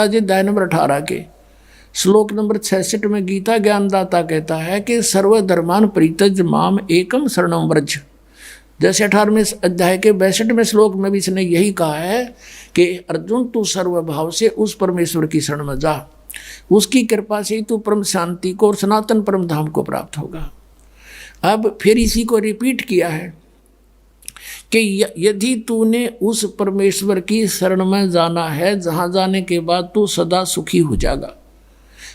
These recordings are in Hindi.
अध्याय नंबर 18 के श्लोक नंबर 66 में गीता ज्ञानदाता कहता है कि सर्वधर्मान परित्यज्य माम एकम शरणम व्रज। जैसे 18वें अध्याय के 62वें श्लोक में भी इसने यही कहा है कि अर्जुन तू सर्वभाव से उस परमेश्वर की शरण में जा, उसकी कृपा से ही तू परम शांति को और सनातन परम धाम को प्राप्त होगा। अब फिर इसी को रिपीट किया है कि यदि तूने उस परमेश्वर की शरण में जाना है जहाँ जाने के बाद तू सदा सुखी हो जाएगा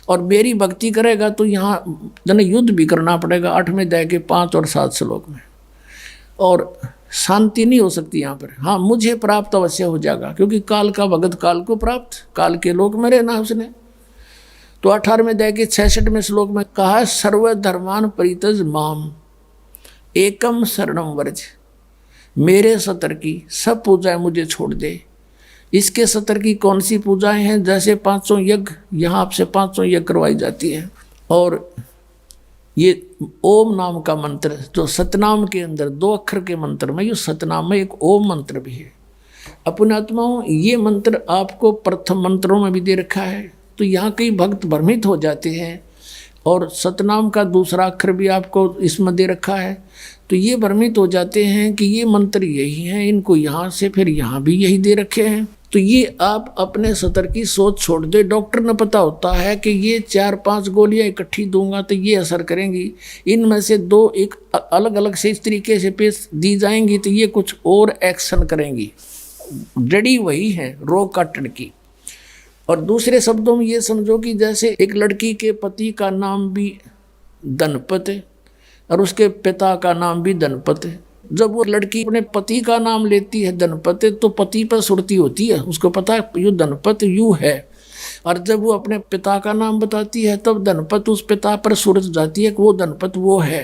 और मेरी भक्ति करेगा तो यहाँ जन युद्ध भी करना पड़ेगा 8वें अध्याय के 5 और 7 श्लोक में, और शांति नहीं हो सकती यहाँ पर। हाँ, मुझे प्राप्त अवश्य हो जाएगा क्योंकि काल का भगत काल को प्राप्त, काल के लोक में रहना उसने। तो 18वें अध्याय के 66वें श्लोक में कहा सर्वधर्मान परित्यज माम एकम शरणम व्रज, मेरे सतर की सब पूजाएं मुझे छोड़ दे। इसके सतर की कौन सी पूजाएं हैं? जैसे 500 यज्ञ, यहाँ आपसे 500 यज्ञ करवाई जाती है, और ये ओम नाम का मंत्र जो सतनाम के अंदर 2 अक्षर के मंत्र में, ये सतनाम में एक ओम मंत्र भी है। अपने आत्माओं, ये मंत्र आपको प्रथम मंत्रों में भी दे रखा है, तो यहाँ कई भक्त भ्रमित हो जाते हैं, और सतनाम का दूसरा अक्षर भी आपको इसमें दे रखा है, तो ये भ्रमित हो जाते हैं कि ये मंत्र यही हैं, इनको यहाँ से फिर यहाँ भी यही दे रखे हैं। तो ये आप अपने सतर की सोच छोड़ दे। डॉक्टर ने पता होता है कि ये 4-5 गोलियां इकट्ठी दूंगा तो ये असर करेंगी, इनमें से 2 एक अलग अलग से इस तरीके से पेश दी जाएंगी तो ये कुछ और एक्शन करेंगी। जड़ी वही है रोग काटने की। और दूसरे शब्दों में ये समझो कि जैसे एक लड़की के पति का नाम भी धनपत है और उसके पिता का नाम भी धनपत है। जब वो लड़की अपने पति का नाम लेती है धनपत, तो पति पर सुरती होती है, उसको पता है यू धनपत यू है, और जब वो अपने पिता का नाम बताती है तब धनपत उस पिता पर सुरत जाती है कि वो धनपत वो है।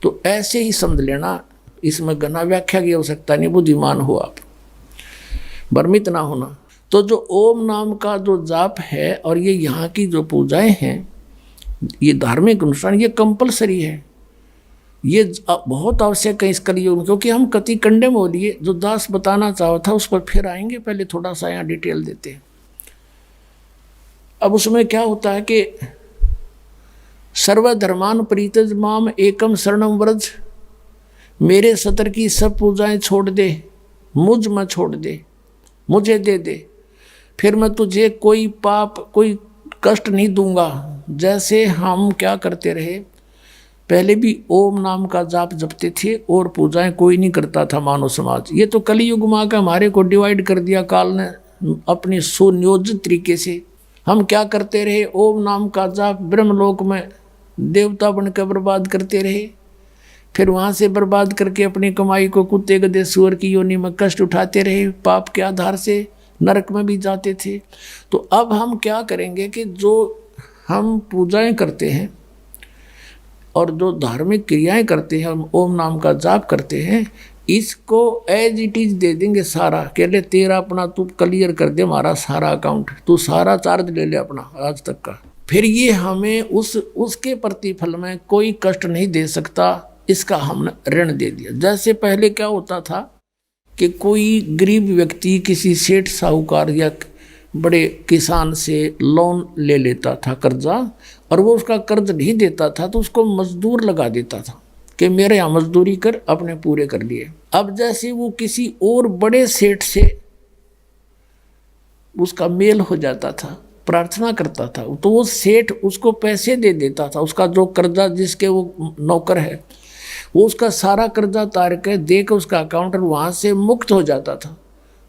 तो ऐसे ही समझ लेना, इसमें घना व्याख्या की आवश्यकता नहीं, बुद्धिमान हो आप, भ्रमित ना होना। तो जो ओम नाम का जो जाप है और ये यहाँ की जो पूजाएं हैं, ये धार्मिक अनुष्ठान, ये कंपलसरी है, ये बहुत आवश्यक है इस कलयुग में, क्योंकि हम कति कंडे बोलिए जो दास बताना चाहा था उस पर फिर आएंगे, पहले थोड़ा सा यहाँ डिटेल देते हैं। अब उसमें क्या होता है कि सर्वधर्मान परित्यज माम एकम शरणम व्रज, मेरे सतर की सब पूजाएं छोड़ दे, मुझ में छोड़ दे, मुझे दे दे, फिर मैं तुझे कोई पाप कोई कष्ट नहीं दूंगा। जैसे हम क्या करते रहे, पहले भी ओम नाम का जाप जपते थे और पूजाएं कोई नहीं करता था मानव समाज। ये तो कलयुग में आकर हमारे को डिवाइड कर दिया काल ने अपनी सुनियोजित तरीके से। हम क्या करते रहे, ओम नाम का जाप ब्रह्मलोक में देवता बनकर बर्बाद करते रहे, फिर वहाँ से बर्बाद करके अपनी कमाई को कुत्ते गधे सुअर की योनि में कष्ट उठाते रहे, पाप के आधार से नरक में भी जाते थे। तो अब हम क्या करेंगे कि जो हम पूजाएं करते हैं और जो धार्मिक क्रियाएं करते हैं, हम ओम नाम का जाप करते हैं, इसको एज इट इज दे देंगे सारा, कह ले तेरा अपना तू क्लियर कर दे हमारा सारा अकाउंट, तू सारा चार्ज ले ले अपना आज तक का। फिर ये हमें उसके प्रतिफल में कोई कष्ट नहीं दे सकता, इसका हमने ऋण दे दिया। जैसे पहले क्या होता था कि कोई गरीब व्यक्ति किसी सेठ साहूकार या बड़े किसान से लोन ले लेता था कर्जा, और वो उसका कर्ज नहीं देता था तो उसको मजदूर लगा देता था कि मेरे यहाँ मजदूरी कर, अपने पूरे कर लिए। अब जैसे वो किसी और बड़े सेठ से उसका मेल हो जाता था, प्रार्थना करता था, तो वो सेठ उसको पैसे दे देता था, उसका जो कर्जा जिसके वो नौकर है वो उसका सारा कर्जा तार के दे के उसका अकाउंट वहाँ से मुक्त हो जाता था।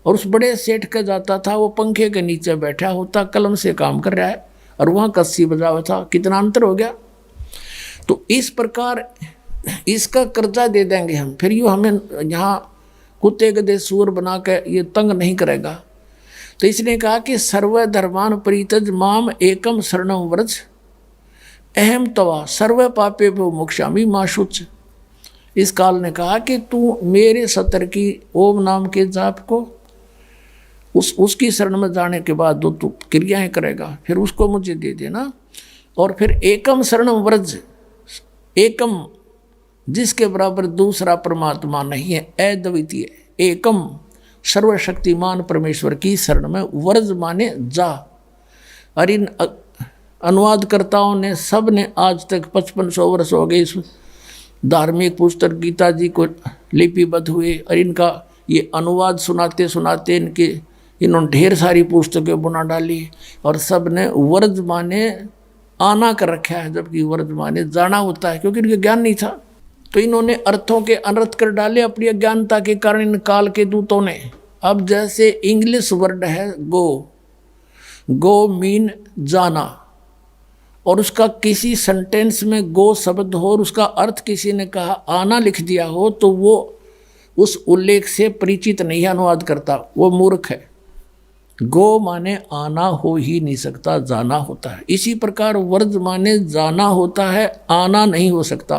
और उस बड़े सेठ का जाता था, वो पंखे के नीचे बैठा होता, कलम से काम कर रहा है और वहाँ कस्सी बजा हुआ था। कितना अंतर हो गया। तो इस प्रकार इसका कर्जा दे देंगे हम, फिर यूँ हमें यहाँ कुत्ते गधे सूर बना के ये तंग नहीं करेगा। तो इसने कहा कि सर्वधर्मान परित्यज माम एकम शरणम व्रज अहम तवा सर्व पापे भो मोक्षामि मा शुच। इस काल ने कहा कि तू मेरे सतर की ओम नाम के जाप को उसकी शरण में जाने के बाद जो तू क्रियाएं करेगा फिर उसको मुझे दे देना। और फिर एकम शरणम व्रज, एकम जिसके बराबर दूसरा परमात्मा नहीं है, अद्वितीय एकम सर्वशक्तिमान परमेश्वर की शरण में, व्रज माने जा, और इन अनुवादकर्ताओं ने सब ने आज तक 5500 वर्ष हो गए इस धार्मिक पुस्तक गीता जी को लिपिबद्ध हुए, और इनका ये अनुवाद सुनाते सुनाते इन्होंने ढेर सारी पुस्तकें बना डाली, और सब ने वर्ज माने आना कर रखा है, जबकि वर्ज माने जाना होता है, क्योंकि इनके ज्ञान नहीं था। तो इन्होंने अर्थों के अनर्थ कर डाले अपनी अज्ञानता के कारण इन काल के दूतों ने। अब जैसे इंग्लिश वर्ड है गो मीन जाना, और उसका किसी सेंटेंस में गो शब्द हो और उसका अर्थ किसी ने कहा आना लिख दिया हो, तो वो उस उल्लेख से परिचित नहीं अनुवाद करता, वो मूर्ख है। गो माने आना हो ही नहीं सकता, जाना होता है। इसी प्रकार वर्ज माने जाना होता है, आना नहीं हो सकता।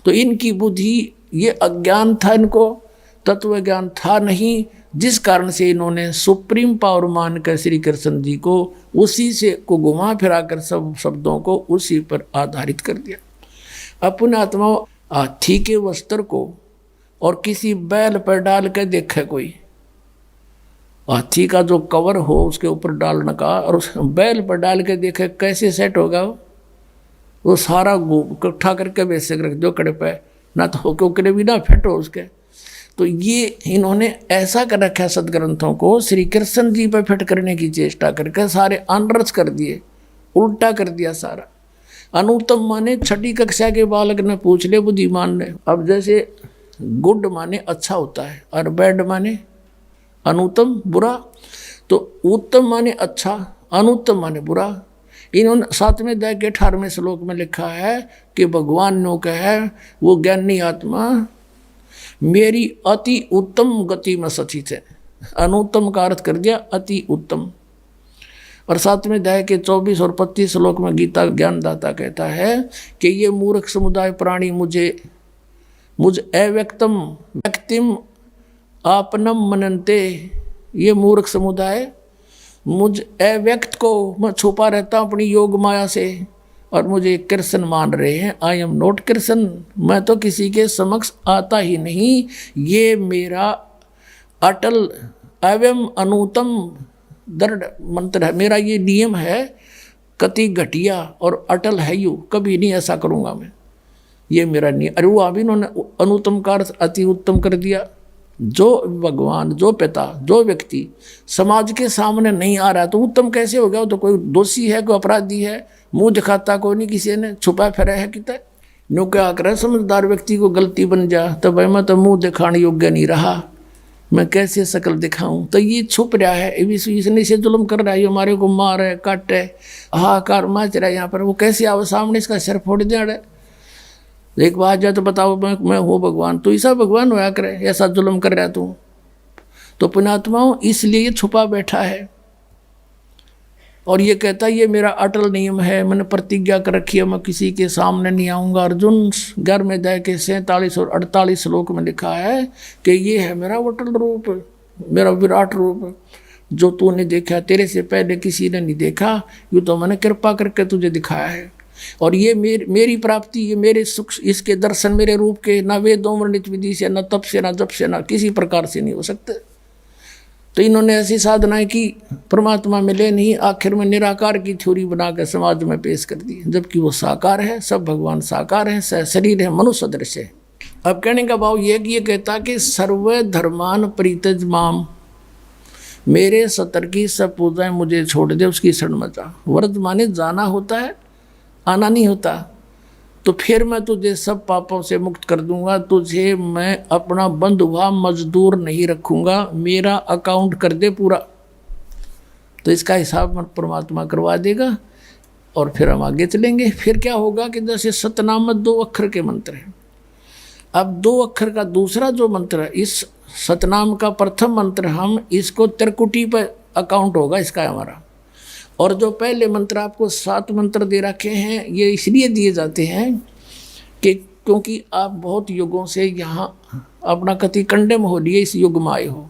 तो इनकी बुद्धि, ये अज्ञान था, इनको तत्व ज्ञान था नहीं, जिस कारण से इन्होंने सुप्रीम पावर मान कर श्री कृष्ण जी को उसी से को घुमा फिरा कर सब शब्दों को उसी पर आधारित कर दिया। अपने आत्मा हाथी के वस्त्र को और किसी बैल पर डाल कर देखे, कोई हाथी का जो कवर हो उसके ऊपर डालने का, और उस बैल पर डाल के देखे कैसे सेट होगा वो सारा इकट्ठा करके बेसिक रख दो कड़े पे, ना तो क्योंकि भी ना फिट हो उसके। तो ये इन्होंने ऐसा कर रखा है सदग्रंथों को श्री कृष्ण जी पर फिट करने की चेष्टा करके सारे अनरस कर दिए, उल्टा कर दिया सारा। अनुत्तम माने छठी कक्षा के बालक ने पूछ ले बुद्धिमान ने। अब जैसे गुड माने अच्छा होता है और बैड माने अनुत्तम बुरा, तो उत्तम माने अच्छा, अनुत्तम माने बुरा। इन्होंने 7वें अध्याय के 18वें श्लोक में लिखा है कि भगवान ने कहा है वो ज्ञानी आत्मा मेरी अति उत्तम गति में सचित है। अनुत्तम का अर्थ कर दिया अति उत्तम। और 7वें अध्याय के 24 और 25 श्लोक में गीता ज्ञानदाता कहता है कि ये मूर्ख समुदाय प्राणी मुझ अव्यक्तम व्यक्तिम आपनम मनन्ते, ये मूर्ख समुदाय मुझ अव्यक्त को मैं छुपा रहता हूँ अपनी योग माया से, और मुझे कृष्ण मान रहे हैं। आई एम नॉट कृष्ण, मैं तो किसी के समक्ष आता ही नहीं। ये मेरा अटल एवं अनुतम दृढ़ मंत्र है, मेरा ये नियम है, कति घटिया और अटल है यू, कभी नहीं ऐसा करूँगा मैं, ये मेरा नियम। अरे वो अभी इन्होंने अनुत्तम का अर्थ अति उत्तम कर दिया। जो भगवान, जो पिता, जो व्यक्ति समाज के सामने नहीं आ रहा तो उत्तम कैसे हो गया? वो तो कोई दोषी है, कोई अपराधी है, मुंह दिखाता कोई नहीं, किसी ने छुपा फिरा है कितना। नो क्या करे समझदार व्यक्ति को गलती बन जा तो भाई मैं तो मुंह दिखाने योग्य नहीं रहा, मैं कैसे शकल दिखाऊं? तो ये छुप रहा है, इसने से जुल्म कर रहा है, हमारे को मार है, काट है, हाहाकार मच रहा है यहाँ पर। वो कैसे आओ सामने, इसका सिर फोड़ दे रहा है। एक बात जाए तो बताओ मैं हूँ भगवान, तो ऐसा भगवान होया करे, ऐसा जुल्म कर रहा है तू? तो पुण्यात्माओं इसलिए छुपा बैठा है और ये कहता है ये मेरा अटल नियम है, मैंने प्रतिज्ञा कर रखी है, मैं किसी के सामने नहीं आऊँगा। अर्जुन 11वें अध्याय के 47 और 48 श्लोक में लिखा है कि ये है मेरा अटल रूप, मेरा विराट रूप, जो तूने देखा, तेरे से पहले किसी ने नहीं देखा, यूँ तो मैंने कृपा करके तुझे दिखाया है। और ये मेरी प्राप्ति, ये मेरे सुख, इसके दर्शन मेरे रूप के ना वेदों वर्णित विधि से, ना तप से, ना जप से, ना किसी प्रकार से नहीं हो सकते। तो इन्होंने ऐसी साधनाएं की, परमात्मा मिले नहीं, आखिर में निराकार की थ्योरी बनाकर समाज में पेश कर दी, जबकि वो साकार है, सब भगवान साकार है, शरीर है, मनुष्य सदृश है। अब कहने का भाव ये कि ये कहता कि सर्व धर्मान परित्यज माम, मेरे सतर की सब पूजाएं मुझे छोड़ दे, उसकी शरण मत जा। व्रत माने जाना होता है, आना नहीं होता। तो फिर मैं तुझे सब पापों से मुक्त कर दूंगा, तुझे मैं अपना बंधुआ मजदूर नहीं रखूंगा, मेरा अकाउंट कर दे पूरा। तो इसका हिसाब परमात्मा करवा देगा और फिर हम आगे चलेंगे। फिर क्या होगा कि जैसे सतनाम 2 अक्षर के मंत्र हैं, अब 2 अक्षर का दूसरा जो मंत्र है, इस सतनाम का प्रथम मंत्र, हम इसको त्रिकुटी पर अकाउंट होगा इसका हमारा। और जो पहले मंत्र आपको 7 मंत्र दे रखे हैं, ये इसलिए दिए जाते हैं कि क्योंकि आप बहुत युगों से यहाँ अपना कति कंडम हो लिए, इस युग में आए हो,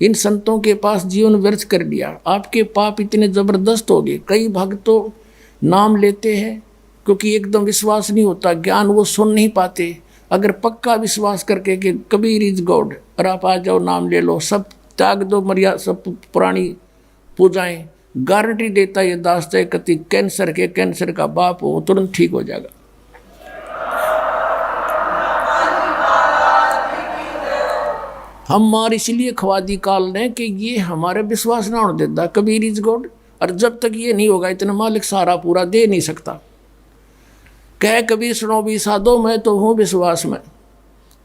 इन संतों के पास जीवन व्यर्थ कर लिया, आपके पाप इतने ज़बरदस्त हो गए। कई भक्त तो नाम लेते हैं क्योंकि एकदम विश्वास नहीं होता, ज्ञान वो सुन नहीं पाते। अगर पक्का विश्वास करके कि कबीर इज गॉड और आप आ जाओ नाम ले लो, सब त्याग दो, मर्यादा सब पुरानी पूजाएं, गारंटी देता ये दास है कति कैंसर का बाप हो तुरंत ठीक हो जाएगा। हम मार इसलिए खवादी काल ने कि ये हमारे विश्वास ना होने देता कबीर इज गॉड, और जब तक ये नहीं होगा इतना मालिक सारा पूरा दे नहीं सकता। कह कबीर सुनो भी साधो मैं तो हूँ विश्वास में,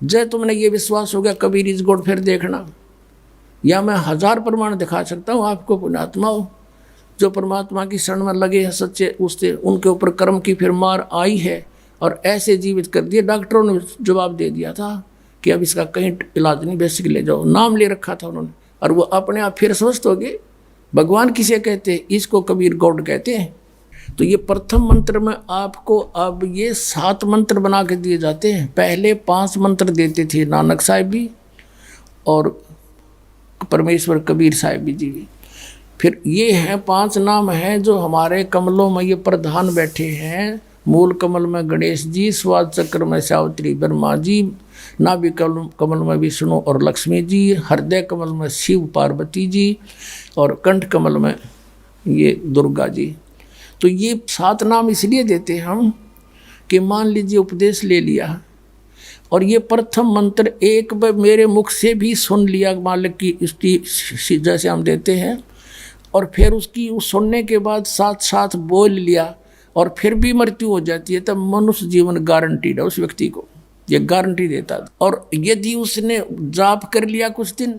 जय तुमने ये विश्वास हो गया कबीर इज गॉड फिर देखना, या मैं 1000 प्रमाण दिखा सकता हूँ आपको पुण्यात्मा हो जो परमात्मा की शरण में लगे हैं सच्चे, उससे उनके ऊपर कर्म की फिर मार आई है और ऐसे जीवित कर दिए। डॉक्टरों ने जवाब दे दिया था कि अब इसका कहीं इलाज नहीं, बेसिक ले जाओ, नाम ले रखा था उन्होंने, और वो अपने आप फिर स्वस्थ हो गए। भगवान किसे कहते हैं? इसको कबीर गॉड कहते हैं। तो ये प्रथम मंत्र में आपको अब ये 7 मंत्र बना के दिए जाते हैं। पहले 5 मंत्र देते थे नानक साहिब भी और परमेश्वर कबीर साहिब जी भी। फिर ये हैं 5 नाम हैं जो हमारे कमलों में ये प्रधान बैठे हैं। मूल कमल में गणेश जी, स्वाद चक्र में सावित्री ब्रह्मा जी, नाभि कमल में विष्णु और लक्ष्मी जी, हृदय कमल में शिव पार्वती जी और कंठ कमल में ये दुर्गा जी। तो ये 7 नाम इसलिए देते हम कि मान लीजिए उपदेश ले लिया और ये प्रथम मंत्र एक बार मेरे मुख से भी सुन लिया मालिक की इसकी जैसे हम देते हैं, और फिर उसकी उस सुनने के बाद साथ साथ बोल लिया और फिर भी मृत्यु हो जाती है, तब मनुष्य जीवन गारंटीड है उस व्यक्ति को, ये गारंटी देता है। और यदि उसने जाप कर लिया कुछ दिन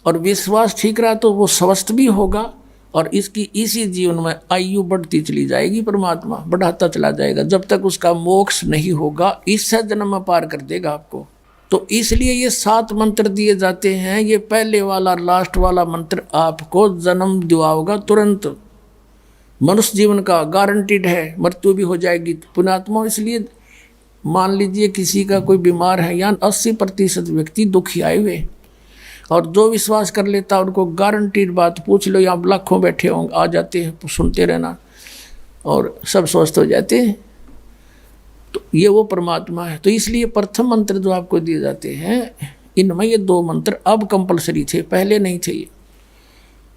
और विश्वास ठीक रहा तो वो स्वस्थ भी होगा और इसकी इसी जीवन में आयु बढ़ती चली जाएगी, परमात्मा बढ़ाता चला जाएगा जब तक उसका मोक्ष नहीं होगा, इस जन्म में पार कर देगा आपको। तो इसलिए ये 7 मंत्र दिए जाते हैं। ये पहले वाला लास्ट वाला मंत्र आपको जन्म दिवाओगा तुरंत, मनुष्य जीवन का गारंटीड है, मृत्यु भी हो जाएगी पुण्यात्मा। इसलिए मान लीजिए किसी का कोई बीमार है, या 80% व्यक्ति दुखी आए हुए, और जो विश्वास कर लेता उनको गारंटीड बात पूछ लो, यहाँ लाखों बैठे होंगे आ जाते हैं, सुनते रहना और सब स्वस्थ हो जाते हैं। तो ये वो परमात्मा है। तो इसलिए प्रथम मंत्र जो आपको दिए जाते हैं इनमें ये 2 मंत्र अब कंपलसरी थे, पहले नहीं थे ये।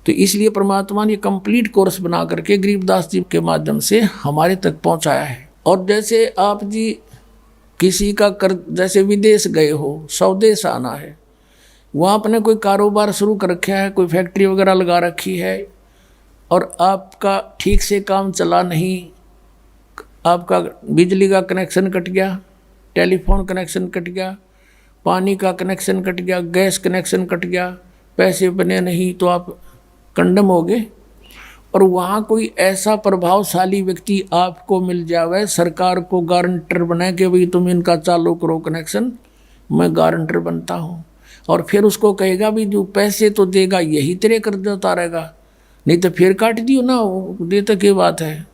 तो इसलिए परमात्मा ने कंप्लीट कोर्स बना करके गरीबदास जी के माध्यम से हमारे तक पहुंचाया है। और जैसे आप जी किसी का कर जैसे विदेश गए हो, स्वदेश आना है, वहाँ आपने कोई कारोबार शुरू कर रखा है, कोई फैक्ट्री वगैरह लगा रखी है और आपका ठीक से काम चला नहीं, आपका बिजली का कनेक्शन कट गया, टेलीफोन कनेक्शन कट गया, पानी का कनेक्शन कट गया, गैस कनेक्शन कट गया, पैसे बने नहीं तो आप कंडम हो गए। और वहाँ कोई ऐसा प्रभावशाली व्यक्ति आपको मिल जावे, सरकार को गारंटर बनाए कि भाई तुम इनका चालू करो कनेक्शन, मैं गारंटर बनता हूँ, और फिर उसको कहेगा भी जो पैसे तो देगा यही तेरे कर्जा उतारेगा, नहीं तो फिर काट दियो ना, देता क्या बात है।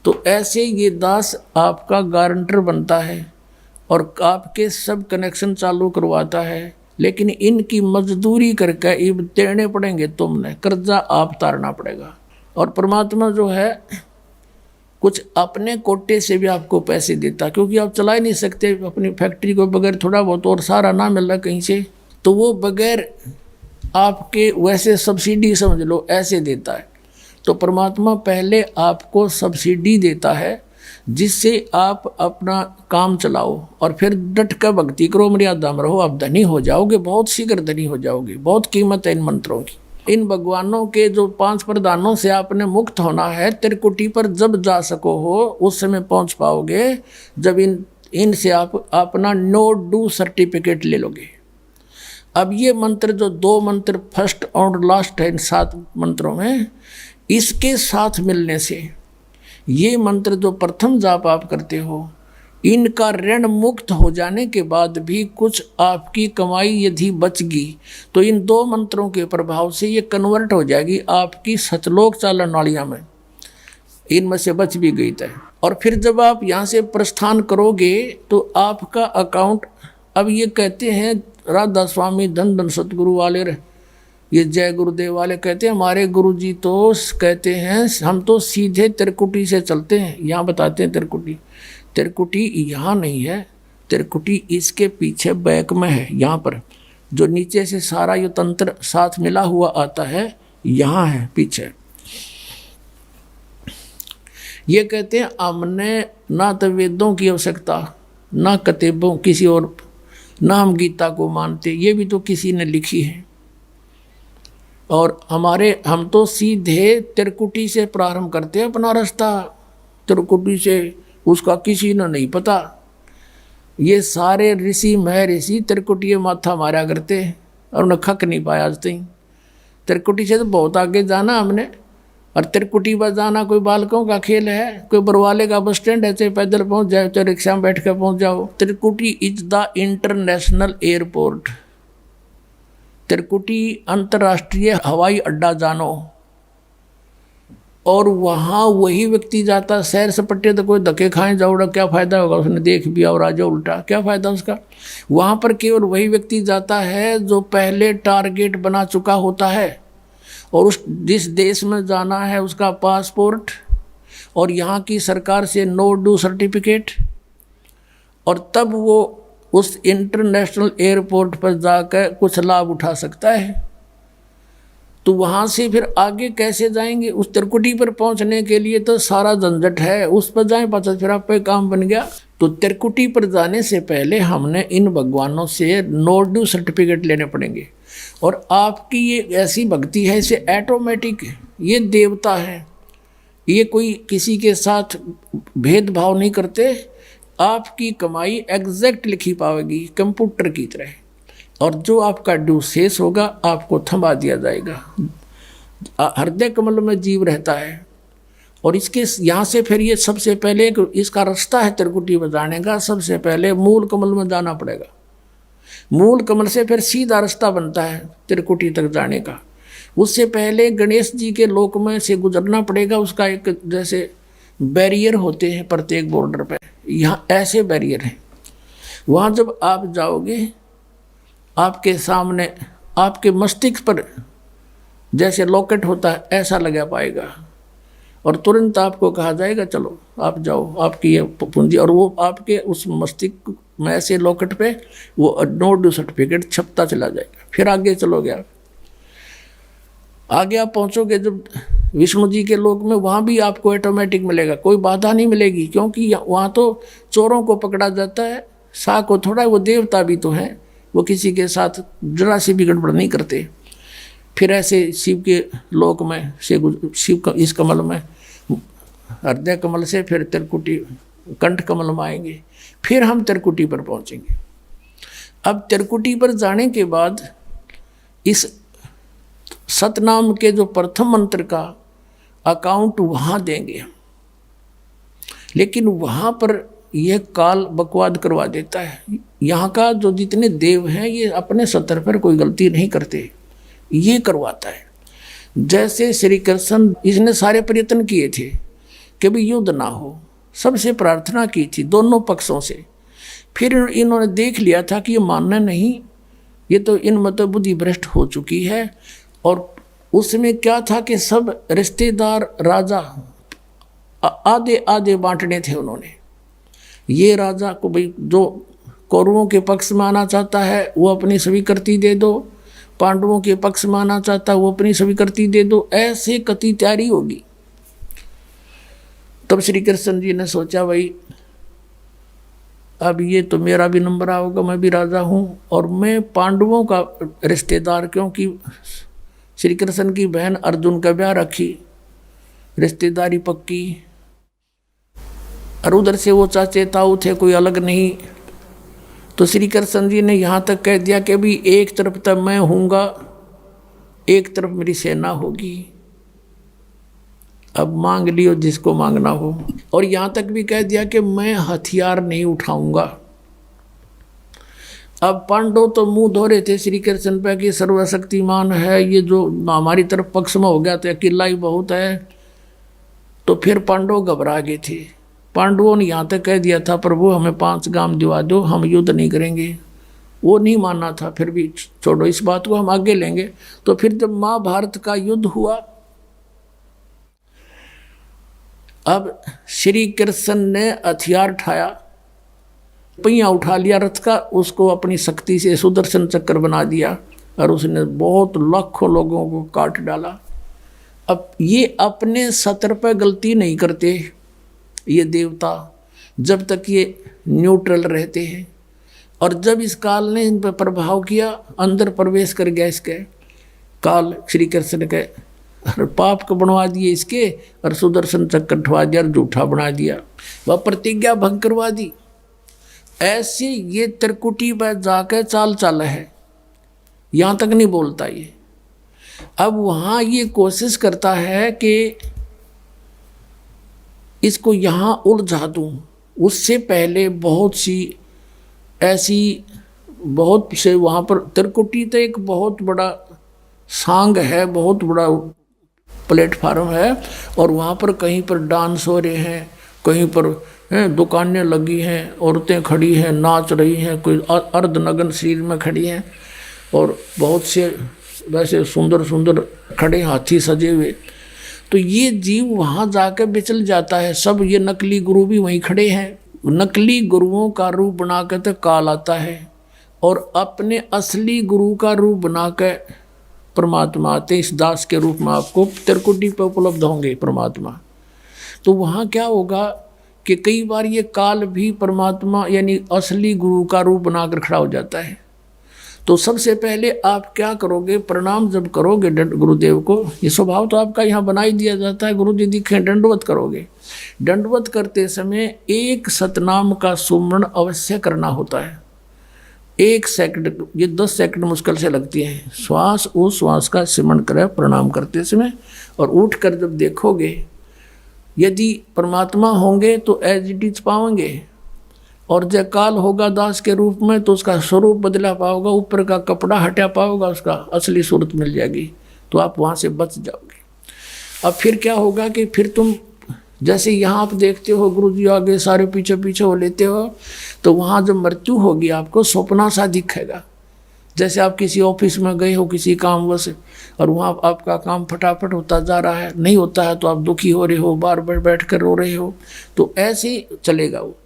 तो ऐसे ये दास आपका गारंटर बनता है और आपके सब कनेक्शन चालू करवाता है, लेकिन इनकी मजदूरी करके ये देने पड़ेंगे, तुमने कर्जा आप तारना पड़ेगा। और परमात्मा जो है कुछ अपने कोटे से भी आपको पैसे देता, क्योंकि आप चला ही नहीं सकते अपनी फैक्ट्री को बगैर थोड़ा बहुत और सारा ना मिल रहा कहीं से, तो वो बगैर आपके वैसे सब्सिडी समझ लो ऐसे देता है। तो परमात्मा पहले आपको सब्सिडी देता है जिससे आप अपना काम चलाओ और फिर डट कर भक्ति करो, मर्यादा में रहो, आप धनी हो जाओगे, बहुत शीघ्र धनी हो जाओगे। बहुत कीमत है इन मंत्रों की। इन भगवानों के जो 5 प्रधानों से आपने मुक्त होना है, त्रिकुटी पर जब जा सको हो उस समय पहुंच पाओगे जब इनसे आप अपना नो डू सर्टिफिकेट ले लोगे। अब ये मंत्र जो 2 मंत्र फर्स्ट और लास्ट है इन 7 मंत्रों में, इसके साथ मिलने से ये मंत्र जो प्रथम जाप आप करते हो, इनका ऋण मुक्त हो जाने के बाद भी कुछ आपकी कमाई यदि बचगी तो इन 2 मंत्रों के प्रभाव से ये कन्वर्ट हो जाएगी आपकी सतलोक चालन नालियाँ में, इनमें से बच भी गई तय। और फिर जब आप यहाँ से प्रस्थान करोगे तो आपका अकाउंट, अब ये कहते हैं राधा स्वामी धन धन सतगुरु वाले, ये जय गुरुदेव वाले कहते हैं, हमारे गुरुजी तो कहते हैं हम तो सीधे त्रिकुटी से चलते हैं। यहाँ बताते हैं त्रिकुटी यहाँ नहीं है, त्रिकुटी इसके पीछे बैक में है, यहाँ पर जो नीचे से सारा ये तंत्र साथ मिला हुआ आता है यहाँ है पीछे। ये कहते हैं हमने ना तो वेदों की आवश्यकता, ना किताबों किसी और, ना हम गीता को मानते, ये भी तो किसी ने लिखी है। और हम तो सीधे त्रिकुटी से प्रारंभ करते हैं अपना रास्ता, त्रिकुटी से, उसका किसी ने नहीं पता। ये सारे ऋषि महर्षि त्रिकुटी माथा मारा करते और उन्हें खक नहीं पाया आज तक। त्रिकुटी से तो बहुत आगे जाना हमने, और त्रिकुटी पर जाना कोई बालकों का खेल है, कोई बरवाले का बस स्टैंड है, चाहे पैदल पहुंच जाओ चाहे रिक्शा में बैठ कर पहुंच जाओ। त्रिकुटी इज द इंटरनेशनल एयरपोर्ट, त्रिकुटी अंतर्राष्ट्रीय हवाई अड्डा जानो। और वहाँ वही व्यक्ति जाता सैर सपट्टे, तो कोई धक्के खाए जाओड़ा क्या फ़ायदा होगा, उसने देख भी और आ जाओ उल्टा, क्या फ़ायदा उसका। वहाँ पर केवल वही व्यक्ति जाता है जो पहले टारगेट बना चुका होता है, और उस जिस देश में जाना है उसका पासपोर्ट और यहाँ की सरकार से नो ड्यू सर्टिफिकेट, और तब वो उस इंटरनेशनल एयरपोर्ट पर जाकर कुछ लाभ उठा सकता है। तो वहाँ से फिर आगे कैसे जाएंगे, उस त्रिकुटी पर पहुँचने के लिए तो सारा झंझट है, उस पर जाएं पाचा फिर आप पे काम बन गया। तो त्रिकुटी पर जाने से पहले हमने इन भगवानों से नो ड्यू सर्टिफिकेट लेने पड़ेंगे। और आपकी ये ऐसी भक्ति है, इसे ऑटोमेटिक, ये देवता है, ये कोई किसी के साथ भेदभाव नहीं करते। आपकी कमाई एग्जैक्ट लिखी पाएगी कंप्यूटर की तरह, और जो आपका ड्यू शेष होगा आपको थमा दिया जाएगा। हृदय कमल में जीव रहता है, और इसके यहाँ से फिर ये सबसे पहले इसका रास्ता है त्रिकुटी में जाने का, सबसे पहले मूल कमल में जाना पड़ेगा। मूल कमल से फिर सीधा रास्ता बनता है त्रिकुटी तक जाने का। उससे पहले गणेश जी के लोक में से गुजरना पड़ेगा, उसका एक जैसे बैरियर होते हैं प्रत्येक बॉर्डर पे, यहाँ ऐसे बैरियर हैं। वहाँ जब आप जाओगे आपके सामने आपके मस्तिष्क पर जैसे लॉकेट होता है ऐसा लगा पाएगा, और तुरंत आपको कहा जाएगा चलो आप जाओ, आपकी ये पूंजी, और वो आपके उस मस्तिष्क में ऐसे लॉकेट पे वो नो ड्यू सर्टिफिकेट छपता चला जाएगा। फिर आगे चलोगे आप, आगे आप पहुँचोगे जब विष्णु जी के लोक में, वहाँ भी आपको ऑटोमेटिक मिलेगा, कोई बाधा नहीं मिलेगी, क्योंकि वहाँ तो चोरों को पकड़ा जाता है, सा को थोड़ा, वो देवता भी तो हैं, वो किसी के साथ जरा सी भी गड़बड़ नहीं करते। फिर ऐसे शिव के लोक में से शिव इस कमल में, हृदय कमल से फिर त्रिकुटी कंठ कमल में आएंगे, फिर हम त्रिकुटी पर पहुंचेंगे। अब त्रिकुटी पर जाने के बाद इस सतनाम के जो प्रथम मंत्र का अकाउंट वहाँ देंगे, लेकिन वहाँ पर यह काल बकवाद करवा देता है। यहाँ का जो जितने देव हैं ये अपने सतर पर कोई गलती नहीं करते, ये करवाता है। जैसे श्री कृष्ण, इसने सारे प्रयत्न किए थे कि भी युद्ध ना हो, सबसे प्रार्थना की थी दोनों पक्षों से। फिर इन्होंने देख लिया था कि ये मानना नहीं, ये तो इन मत बुद्धि भ्रष्ट हो चुकी है। और उसमें क्या था कि सब रिश्तेदार राजा आधे आधे बांटने थे उन्होंने। ये राजा को भाई जो कौरवों के पक्ष में आना चाहता है वो अपनी स्वीकृति दे दो, पांडवों के पक्ष में आना चाहता है वो अपनी स्वीकृति दे दो, ऐसे कति तैयारी होगी। तब श्री कृष्ण जी ने सोचा भाई अब ये तो मेरा भी नंबर आओगा, मैं भी राजा हूँ और मैं पांडवों का रिश्तेदार, क्योंकि श्री कृष्ण की बहन अर्जुन का ब्याह रखी, रिश्तेदारी पक्की, और उधर से वो चाचे ताऊ थे, कोई अलग नहीं। तो श्री कृष्ण जी ने यहाँ तक कह दिया कि भी एक तरफ तक मैं हूँगा, एक तरफ मेरी सेना होगी, अब मांग लियो जिसको मांगना हो। और यहाँ तक भी कह दिया कि मैं हथियार नहीं उठाऊंगा। अब पांडव तो मुंह धो रहे थे श्री कृष्ण पे कि सर्वशक्तिमान है, ये जो हमारी तरफ पक्ष में हो गया तो अकेला ही बहुत है। तो फिर पांडव घबरा गए थे। पांडवों ने यहाँ तक कह दिया था प्रभु हमें 5 गांव दिवा दो, हम युद्ध नहीं करेंगे। वो नहीं मानना था, फिर भी छोड़ो इस बात को, हम आगे लेंगे। तो फिर जब महाभारत का युद्ध हुआ, अब श्री कृष्ण ने हथियार उठाया, पहिया उठा लिया रथ का, उसको अपनी शक्ति से सुदर्शन चक्र बना दिया और उसने बहुत लाखों लोगों को काट डाला। अब ये अपने सतर पर गलती नहीं करते, ये देवता, जब तक ये न्यूट्रल रहते हैं। और जब इस काल ने इन पर प्रभाव किया, अंदर प्रवेश कर गया इसके काल, श्री कृष्ण के और पाप को बनवा दिए इसके, और सुदर्शन चक्र कटवा दिया और झूठा बना दिया, वह प्रतिज्ञा भंग करवा दी। ऐसे ये त्रिकुटी पर जाकर चाल चाल है, यहाँ तक नहीं बोलता ये। अब वहाँ ये कोशिश करता है कि इसको यहाँ उलझा दूँ। उससे पहले बहुत सी ऐसी बहुत से वहाँ पर त्रिकुटी तो एक बहुत बड़ा सांग है, बहुत बड़ा प्लेटफार्म है, और वहाँ पर कहीं पर डांस हो रहे हैं, कहीं पर दुकानें लगी हैं, औरतें खड़ी हैं, नाच रही हैं, कोई अर्धनग्न शरीर में खड़ी हैं, और बहुत से वैसे सुंदर सुंदर खड़े हाथी सजे हुए। तो ये जीव वहाँ जाकर बिचल जाता है। सब ये नकली गुरु भी वहीं खड़े हैं। नकली गुरुओं का रूप बनाकर तो काल आता है, और अपने असली गुरु का रूप बनाकर परमात्मा आते। इस दास के रूप में आपको त्रिकुटी पर उपलब्ध होंगे परमात्मा। तो वहाँ क्या होगा कि कई बार ये काल भी परमात्मा यानी असली गुरु का रूप बनाकर खड़ा हो जाता है। तो सबसे पहले आप क्या करोगे, प्रणाम जब करोगे गुरुदेव को, ये स्वभाव तो आपका यहाँ बना ही दिया जाता है, गुरु जी दिखे दंडवत करोगे। दंडवत करते समय एक सतनाम का सुमरण अवश्य करना होता है। 1 सेकंड, ये 10 सेकंड मुश्किल से लगती है। श्वास उस श्वास का सिमरण करें प्रणाम करते समय, और उठ कर जब देखोगे यदि परमात्मा होंगे तो एज इट इज पाओगे, और जब काल होगा दास के रूप में तो उसका स्वरूप बदला पाओगा, ऊपर का कपड़ा हटा पाओगा, उसका असली सूरत मिल जाएगी, तो आप वहाँ से बच जाओगे। अब फिर क्या होगा कि फिर तुम जैसे यहाँ आप देखते हो गुरु जी आगे सारे पीछे पीछे हो लेते हो, तो वहाँ जब मृत्यु होगी आपको सपना सा दिखेगा। जैसे आप किसी ऑफिस में गए हो किसी कामवश, और वहाँ आपका काम फटाफट होता जा रहा है, नहीं होता है तो आप दुखी हो रहे हो, बार बार बैठ कर रो रहे हो, तो ऐसे ही चलेगा वो।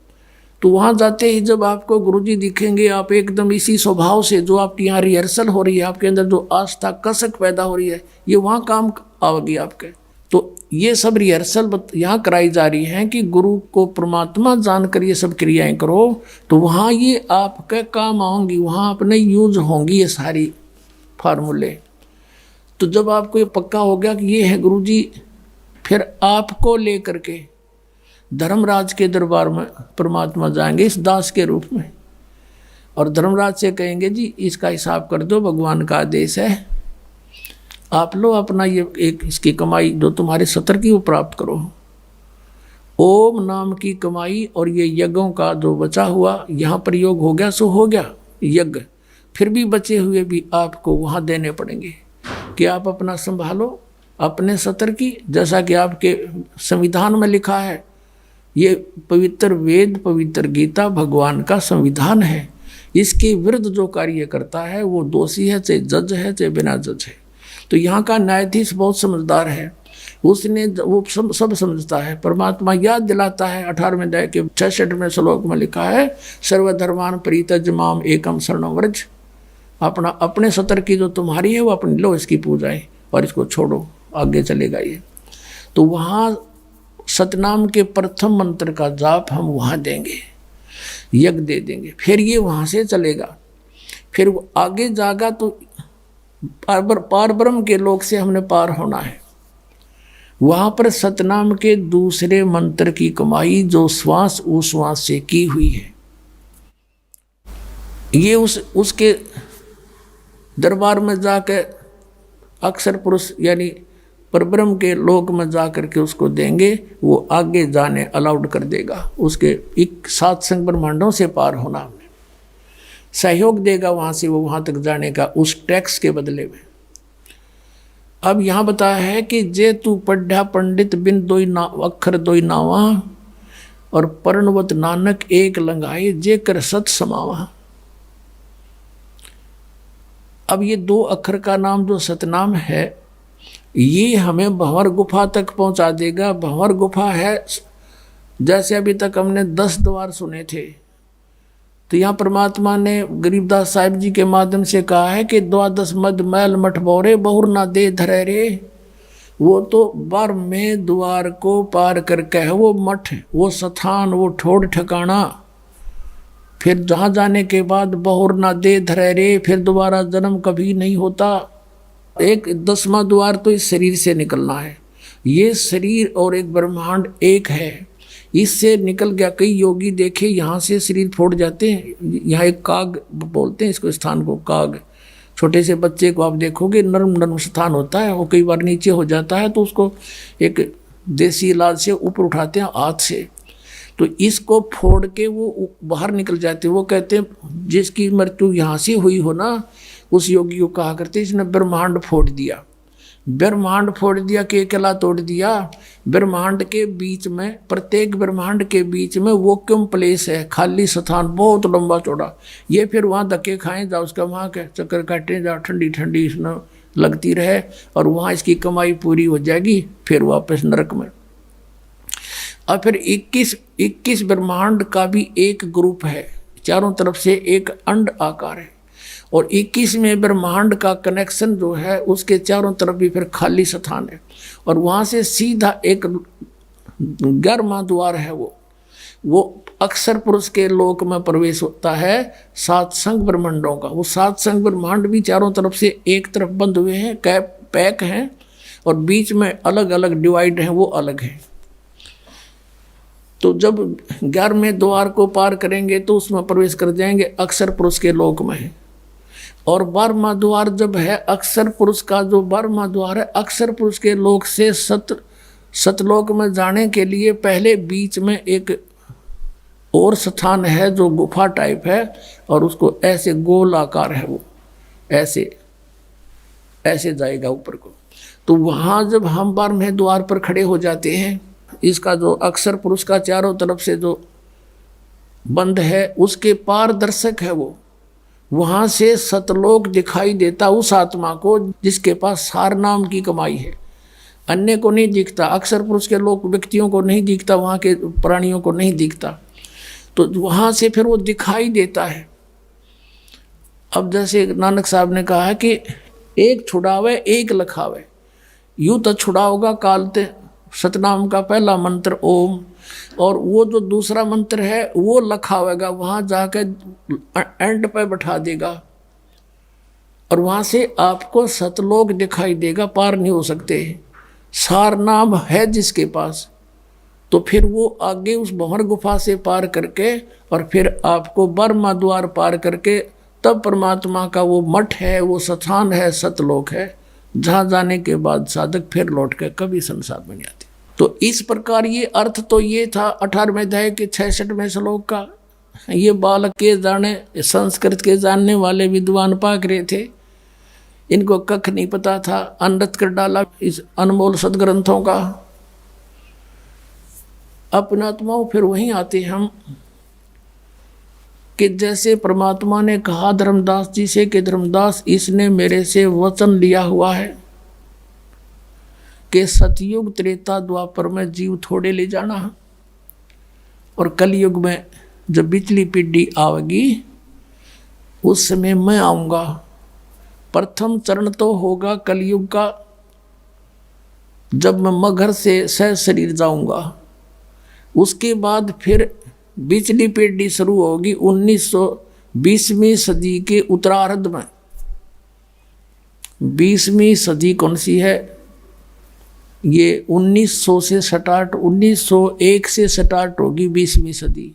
तो वहाँ जाते ही जब आपको गुरुजी दिखेंगे, आप एकदम इसी स्वभाव से जो आपकी यहाँ रिहर्सल हो रही है, आपके अंदर जो आस्था कसक पैदा हो रही है, ये वहाँ काम आवेगी आपके। तो ये सब रिहर्सल यहाँ कराई जा रही है कि गुरु को परमात्मा जानकर ये सब क्रियाएं करो, तो वहाँ ये आपके काम आएंगी, वहाँ अपने यूज होंगी ये सारी फार्मूले। तो जब आपको ये पक्का हो गया कि ये है गुरुजी, फिर आपको लेकर के धर्मराज के दरबार में परमात्मा जाएंगे इस दास के रूप में, और धर्मराज से कहेंगे जी इसका हिसाब कर दो, भगवान का आदेश है, आप लो अपना ये एक इसकी कमाई जो तुम्हारे सत्र की वो प्राप्त करो। ओम नाम की कमाई और ये यज्ञों का जो बचा हुआ यहाँ प्रयोग हो गया सो हो गया यज्ञ, फिर भी बचे हुए भी आपको वहाँ देने पड़ेंगे कि आप अपना संभालो अपने सत्र की। जैसा कि आपके संविधान में लिखा है, ये पवित्र वेद पवित्र गीता भगवान का संविधान है, इसके विरुद्ध जो कार्य करता है वो दोषी है, चाहे जज है चाहे बिना जज है। तो यहाँ का न्यायाधीश बहुत समझदार है, उसने वो सब समझता है। परमात्मा याद दिलाता है 18वें अध्याय के 66वें श्लोक में लिखा है, सर्वधर्मान परित्यज माम एकम शरणं व्रज। अपना अपने सत्र की जो तुम्हारी है वो अपनी लो, इसकी पूजाएं, और इसको छोड़ो, आगे चलेगा ये। तो वहाँ सतनाम के प्रथम मंत्र का जाप हम वहाँ देंगे, यज्ञ दे देंगे, फिर ये वहाँ से चलेगा। फिर वो आगे जागा तो पार ब्रह्म के लोक से हमने पार होना है। वहाँ पर सतनाम के दूसरे मंत्र की कमाई जो श्वास उश्वास से की हुई है, ये उसके दरबार में जाकर अक्षर पुरुष यानी परब्रह्म के लोक में जा करके उसको देंगे, वो आगे जाने अलाउड कर देगा, उसके 7 संग ब्रह्मांडों से पार होना हमें सहयोग देगा, वहाँ से वो वहाँ तक जाने का उस टैक्स के बदले में। अब यहाँ बताया है कि जे तू पढ़ा पंडित बिन दोई ना अक्षर दोई नावा, और पर्णवत नानक एक लंगाए जे कर सत समावा। अब ये 2 अक्षर का नाम जो सतनाम है, ये हमें भंवर गुफा तक पहुंचा देगा। भंवर गुफा है, जैसे अभी तक हमने 10 द्वार सुने थे, तो यहाँ परमात्मा ने गरीबदास साहिब जी के माध्यम से कहा है कि 12 मद मैल मठ बोरे बहुर ना दे धरे रे। वो तो बर में द्वार को पार करके है वो मठ, वो स्थान, वो ठोड़ ठिकाना। फिर जहाँ जाने के बाद बहुर ना दे धरे रे, फिर दोबारा जन्म कभी नहीं होता। एक 10वां द्वार तो इस शरीर से निकलना है। ये शरीर और एक ब्रह्मांड एक है, इससे निकल गया। कई योगी देखे यहाँ से शरीर फोड़ जाते हैं। यहाँ एक काग बोलते हैं इसको, स्थान को काग। छोटे से बच्चे को आप देखोगे नर्म नर्म स्थान होता है, वो कई बार नीचे हो जाता है तो उसको एक देसी इलाज से ऊपर उठाते हैं हाथ से, तो इसको फोड़ के वो बाहर निकल जाते हैं। वो कहते हैं जिसकी मृत्यु यहाँ से हुई हो ना, उस योगी को कहा करते इसने ब्रह्मांड फोड़ दिया। ब्रह्मांड फोड़ दिया कि अकेला तोड़ दिया। ब्रह्मांड के बीच में, प्रत्येक ब्रह्मांड के बीच में वो क्यों प्लेस है, खाली स्थान, बहुत लंबा चौड़ा। ये फिर वहाँ धक्के खाएं जाओ, उसका वहाँ के चक्कर काटें जाओ, ठंडी ठंडी इसमें लगती रहे और वहाँ इसकी कमाई पूरी हो जाएगी, फिर वापस नरक में। और फिर 21 ब्रह्मांड का भी एक ग्रुप है, चारों तरफ से एक अंड आकार है, और 21वें ब्रह्मांड का कनेक्शन जो है उसके चारों तरफ भी फिर खाली स्थान है। और वहाँ से सीधा एक 11वां द्वार है, वो अक्षर पुरुष के लोक में प्रवेश होता है, 7 संग ब्रह्मांडों का। वो 7 संग ब्रह्मांड भी चारों तरफ से एक तरफ बंद हुए हैं, पैक हैं, और बीच में अलग अलग डिवाइड हैं, वो अलग हैं। तो जब 11वें द्वार को पार करेंगे तो उसमें प्रवेश कर जाएंगे, अक्षर पुरुष के लोक में है। और 12वां द्वार जब है अक्षर पुरुष का, जो 12वां द्वार है अक्षर पुरुष के लोक से सतलोक में जाने के लिए पहले बीच में एक और स्थान है जो गुफा टाइप है, और उसको ऐसे गोल आकार है, वो ऐसे ऐसे जाएगा ऊपर को। तो वहाँ जब हम 12वें द्वार पर खड़े हो जाते हैं, इसका जो अक्षर पुरुष का चारों तरफ से जो बंद है उसके पारदर्शक है वो, वहाँ से सतलोक दिखाई देता उस आत्मा को जिसके पास सार नाम की कमाई है। अन्य को नहीं दिखता, अक्षर पुरुष के लोग व्यक्तियों को नहीं दिखता, वहाँ के प्राणियों को नहीं दिखता, तो वहाँ से फिर वो दिखाई देता है। अब जैसे नानक साहब ने कहा है कि एक छुड़ावे एक लखावे, यूँ तो छुड़ाओगा कालते सतनाम का पहला मंत्र ओम, और वो जो दूसरा मंत्र है वो लखावेगा, वहाँ जाके एंड पे बैठा देगा, और वहाँ से आपको सतलोक दिखाई देगा, पार नहीं हो सकते। सार नाम है जिसके पास, तो फिर वो आगे उस भंवर गुफा से पार करके और फिर आपको 12वां द्वार पार करके तब परमात्मा का वो मठ है, वो स्थान है, सतलोक है, जहाँ जाने के बाद साधक फिर लौट के कभी संसार में नहीं आते। तो इस प्रकार ये अर्थ तो ये था 18वें अध्याय के 66वें श्लोक का। ये बालक के जाने, संस्कृत के जानने वाले विद्वान पाक रहे थे, इनको कख नहीं पता था, अनृत कर डाला इस अनमोल सदग्रंथों का। अपने आत्माओं फिर वहीं आते हम कि जैसे परमात्मा ने कहा धर्मदास जी से कि धर्मदास इसने मेरे से वचन लिया हुआ है कि सतयुग त्रेता द्वापर में जीव थोड़े ले जाना है, और कलयुग में जब बिचली पीढ़ी आवेगी उस समय मैं आऊँगा। प्रथम चरण तो होगा कलयुग का, जब मैं मगर से सह शरीर जाऊँगा। उसके बाद फिर बिचली पीढ़ी शुरू होगी 1920वीं सदी के उत्तरार्ध में। 20वीं सदी कौन सी है? ये 1900 से स्टार्ट, 1901 से स्टार्ट होगी 20वीं सदी।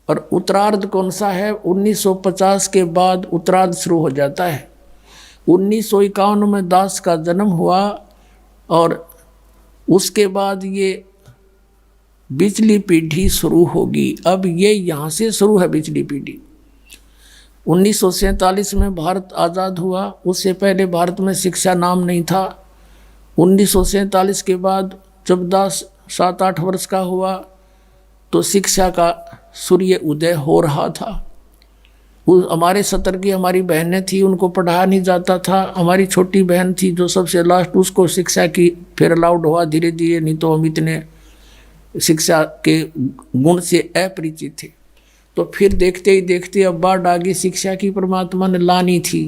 और उत्तरार्ध कौन सा है? 1950 के बाद उत्तरार्ध शुरू हो जाता है। 1951 में दास का जन्म हुआ, और उसके बाद ये बिचली पीढ़ी शुरू होगी। अब ये यहाँ से शुरू है बिचली पीढ़ी। 1947 में भारत आज़ाद हुआ, उससे पहले भारत में शिक्षा नाम नहीं था। 1947 के बाद जब दास 7-8 वर्ष का हुआ तो शिक्षा का सूर्य उदय हो रहा था। हमारे सतर की हमारी बहनें थी, उनको पढ़ाया नहीं जाता था। हमारी छोटी बहन थी जो सबसे लास्ट, उसको शिक्षा की फिर अलाउड हुआ धीरे धीरे, नहीं तो हम इतने शिक्षा के गुण से अपरिचित थे। तो फिर देखते ही देखते अब बाढ़ आ गई, शिक्षा की परमात्मा ने लानी थी।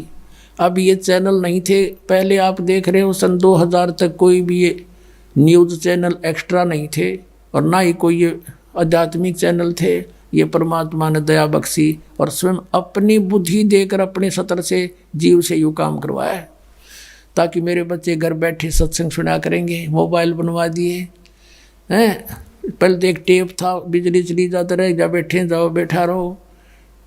अब ये चैनल नहीं थे, पहले आप देख रहे हो सन 2000 तक कोई भी ये न्यूज़ चैनल एक्स्ट्रा नहीं थे और ना ही कोई ये आध्यात्मिक चैनल थे। ये परमात्मा ने दया बख्शी और स्वयं अपनी बुद्धि देकर अपने सतर से जीव से यूँ काम करवाया है ताकि मेरे बच्चे घर बैठे सत्संग सुना करेंगे। मोबाइल बनवा दिए हैं, पहले तो एक टेप था, बिजली चली जाता रहे, जा बैठे जाओ बैठा रहो,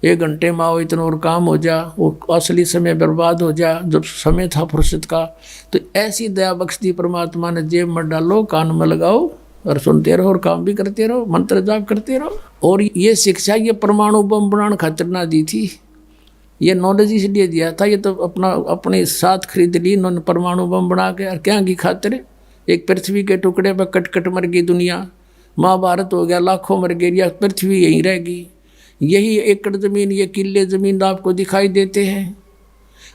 1 घंटे में आओ इतना और काम हो जा, वो असली समय बर्बाद हो जा जब समय था फुर्सत का। तो ऐसी दया बख्श दी परमात्मा ने, जेब में डालो कान में लगाओ और सुनते रहो और काम भी करते रहो, मंत्र जाप करते रहो। और ये शिक्षा ये परमाणु बम बनाने खातिर ना दी थी, ये नॉलेज इसलिए दिया था, ये तो अपने साथ खरीद ली इन्होंने परमाणु बम बना के। और क्या की खातिर, एक पृथ्वी के टुकड़े पर कट कट मर गई दुनिया, महाभारत हो गया, लाखों मर गई, या पृथ्वी यहीं रहेगी। यही एकड़ ज़मीन, ये किले ज़मीन आपको दिखाई देते हैं।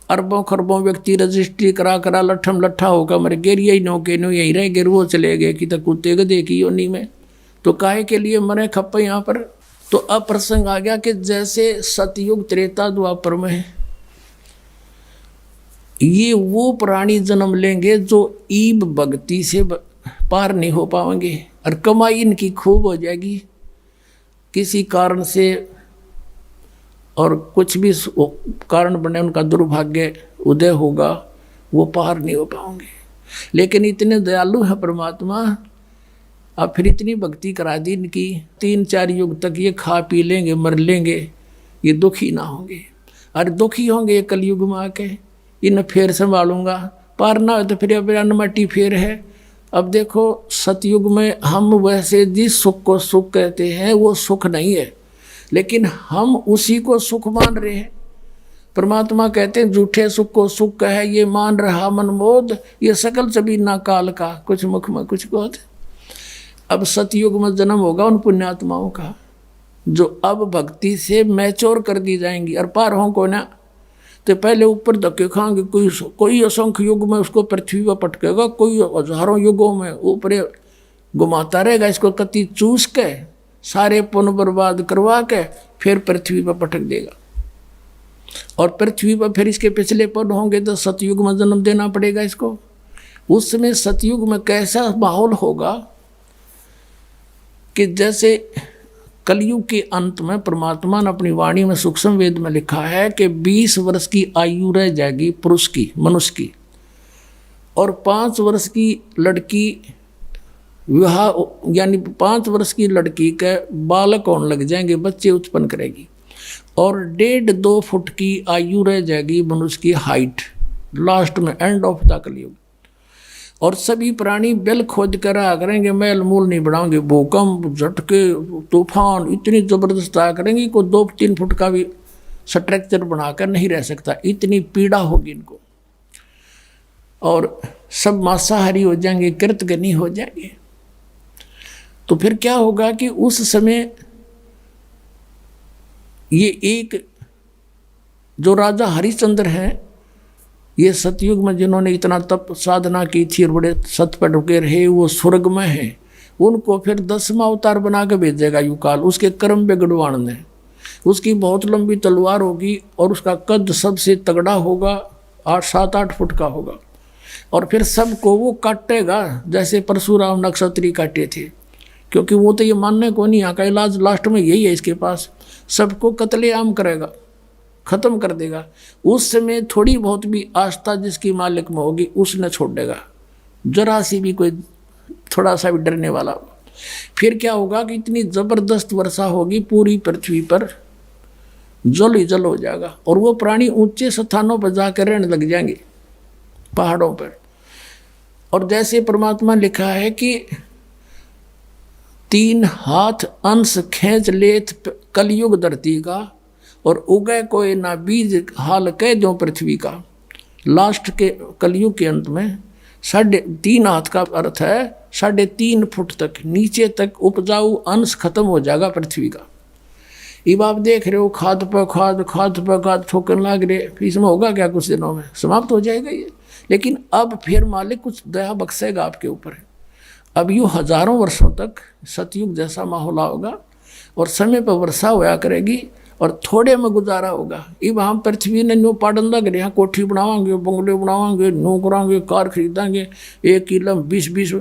अरबों खरबों व्यक्ति रजिस्ट्री करा करा लट्ठम लट्ठा होकर मर गए, यही नौके नो यहीं रह गए, वो चले गए कि तक कुत्ते गधे की योनी में। तो काहे के लिए मरे खप्पे यहाँ पर। तो अब प्रसंग आ गया कि जैसे सतयुग त्रेता द्वापर में ये वो प्राणी जन्म लेंगे जो ईब भक्ति से पार नहीं हो पाएंगे और कमाई इनकी खूब हो जाएगी किसी कारण से, और कुछ भी कारण बने उनका दुर्भाग्य उदय होगा, वो पार नहीं हो पाएंगे। लेकिन इतने दयालु है परमात्मा, अब फिर इतनी भक्ति करा दी इनकी, 3-4 युग तक ये खा पी लेंगे मर लेंगे, ये दुखी ना होंगे। अरे दुखी होंगे ये कलयुग में आके, इन फिर संभालूंगा, पार ना हो तो फिर अब अनमटी फेर है। अब देखो सतयुग में हम वैसे जिस सुख को सुख कहते हैं वो सुख नहीं है, लेकिन हम उसी को सुख मान रहे हैं। परमात्मा कहते हैं झूठे सुख को सुख कहे, ये मान रहा मनमोद, ये सकल चबीना काल का, कुछ मुख में कुछ गोद। अब सतयुग में जन्म होगा उन पुण्यात्माओं का जो अब भक्ति से मैच्योर कर दी जाएंगी और पार हों को ना। तो पहले ऊपर धक्के खाएंगे, कोई असंख्य युग में उसको पृथ्वी पर पटकेगा, कोई हजारों युगों में ऊपर घुमाता रहेगा, इसको कति चूस के सारे पुण्य बर्बाद करवा के फिर पृथ्वी पर पटक देगा। और पृथ्वी पर फिर इसके पिछले पद होंगे तो सतयुग में जन्म देना पड़ेगा इसको। उस समय सतयुग में कैसा माहौल होगा कि जैसे कलयुग के अंत में परमात्मा ने अपनी वाणी में सूक्ष्म वेद में लिखा है कि 20 वर्ष की आयु रह जाएगी पुरुष की, मनुष्य की, और 5 वर्ष की लड़की विवाह, यानी 5 वर्ष की लड़की के बालक होने लग जाएंगे, बच्चे उत्पन्न करेगी, और 1.5-2 फुट की आयु रह जाएगी मनुष्य की हाइट, लास्ट में एंड ऑफ द कलयुग। और सभी प्राणी बिल खोद कर आ करेंगे, मैल मूल नहीं बढ़ाओगे, भूकंप झटके तूफान इतनी ज़बरदस्त आ करेंगी को 2-3 फुट का भी स्ट्रक्चर बनाकर नहीं रह सकता, इतनी पीड़ा होगी इनको। और सब मांसाहारी हो जाएंगे, कृतघ्नी हो जाएंगे। तो फिर क्या होगा कि उस समय ये एक जो राजा हरिश्चंद्र हैं, ये सतयुग में जिन्होंने इतना तप साधना की थी और बड़े सत पर रुके रहे, वो स्वर्ग में हैं, उनको फिर 10वां अवतार बना के भेजेगा युकाल, उसके कर्म बिगड़वाण ने। उसकी बहुत लंबी तलवार होगी और उसका कद सबसे तगड़ा होगा, 7-8 फुट का होगा, और फिर सबको वो काटेगा जैसे परशुराम नक्षत्री काटे थे, क्योंकि वो तो ये मानने को नहीं, यहाँ का इलाज लास्ट में यही है इसके पास, सबको कत्लेआम करेगा, खत्म कर देगा। उस समय थोड़ी बहुत भी आस्था जिसकी मालिक में होगी उसने छोड़ देगा, जरा सी भी कोई थोड़ा सा भी डरने वाला। फिर क्या होगा कि इतनी ज़बरदस्त वर्षा होगी पूरी पृथ्वी पर, जल ही जल हो जाएगा, और वो प्राणी ऊंचे स्थानों पर जाकर रहने लग जाएंगे, पहाड़ों पर। और जैसे परमात्मा लिखा है कि 3 हाथ अंश खींच लेत कलयुग धरती का, और उगए कोई ना बीज हाल कह दो पृथ्वी का। लास्ट के कलयुग के अंत में 3.5 हाथ का अर्थ है 3.5 फुट तक नीचे तक उपजाऊ अंश खत्म हो जाएगा पृथ्वी का। अब आप देख रहे हो खाद पर खाद ठोकने लग रहे, इसमें होगा क्या, कुछ दिनों में समाप्त हो जाएगा ये। लेकिन अब फिर मालिक कुछ दया बख्शेगा आपके ऊपर। अब यूँ हजारों वर्षों तक सतयुग जैसा माहौल होगा और समय पर वर्षा होया करेगी, और थोड़े में गुजारा होगा। अब हम पृथ्वी ने न्यू पाड़न लग रहे हैं, कोठी बनावांगे, बंगले बनावांगे, न्यू करांगे, कार खरीदांगे, 1 किलो 20-20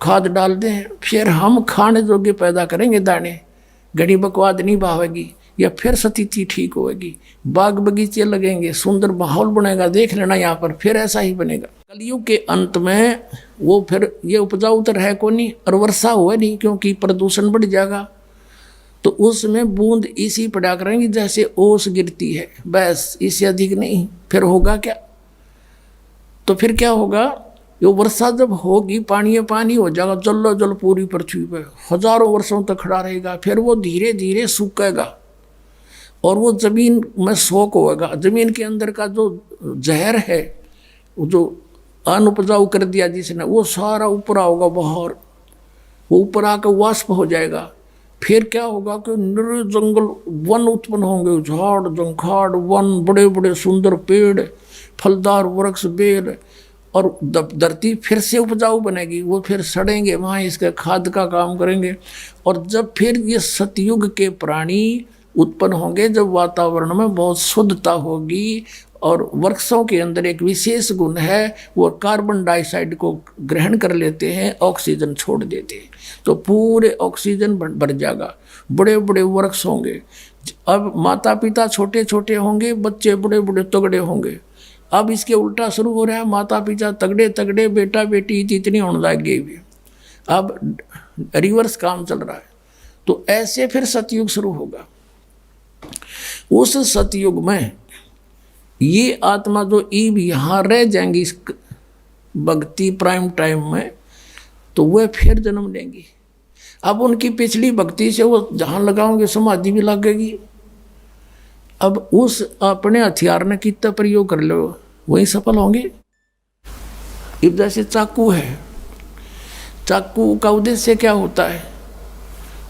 खाद डाल दें, फिर हम खाने जोगे पैदा करेंगे दाने, घड़ी बकवाद नहीं भावेगी, या फिर स्थिति ठीक होगी, बाग बगीचे लगेंगे, सुंदर माहौल बनेगा, देख लेना यहाँ पर, फिर ऐसा ही बनेगा। कलयुग के अंत में वो फिर ये उपजाऊ तो है को नहीं, और वर्षा हुआ नहीं क्योंकि प्रदूषण बढ़ जाएगा, तो उसमें बूंद इसी पड़ा करेंगी जैसे ओस गिरती है, बस, इससे अधिक नहीं। फिर होगा क्या? तो फिर क्या होगा? ये वर्षा जब होगी, पानी पानी हो जाएगा, जल जल पूरी पृथ्वी पर हजारों वर्षों तक खड़ा रहेगा, फिर वो धीरे धीरे सूखेगा और वो जमीन में सोख होगा। जमीन के अंदर का जो जहर है, जो अनुपजाऊ कर दिया जिसने, वो सारा ऊपर आओगा बाहर, वो ऊपर आकर वाष्प हो जाएगा। फिर क्या होगा कि निर जंगल वन उत्पन्न होंगे, झाड़ जंखाड़ वन, बड़े बड़े सुंदर पेड़, फलदार वृक्ष, बेल, और धरती फिर से उपजाऊ बनेगी। वो फिर सड़ेंगे, वहाँ इसके खाद का काम करेंगे। और जब फिर ये सतयुग के प्राणी उत्पन्न होंगे, जब वातावरण में बहुत शुद्धता होगी, और वृक्षों के अंदर एक विशेष गुण है, वो कार्बन डाइऑक्साइड को ग्रहण कर लेते हैं, ऑक्सीजन छोड़ देते हैं, तो पूरे ऑक्सीजन बढ़ जाएगा, बड़े बड़े वृक्ष होंगे। अब माता पिता छोटे छोटे होंगे, बच्चे बड़े बड़े तगड़े होंगे। अब इसके उल्टा शुरू हो रहा है, माता पिता तगड़े तगड़े, बेटा बेटी इतनी होने लग गई, अब रिवर्स काम चल रहा है। तो ऐसे फिर सतयुग शुरू होगा। उस सतयुग में ये आत्मा जो ईब यहाँ रह जाएंगी इस भक्ति प्राइम टाइम में, तो वह फिर जन्म लेंगी। अब उनकी पिछली भक्ति से वो जहाँ लगाओगे समाधि भी लगेगी। अब उस अपने हथियार ने कितना प्रयोग कर लो, वही सफल होंगे। अब जैसे चाकू है, चाकू का उद्देश्य क्या होता है?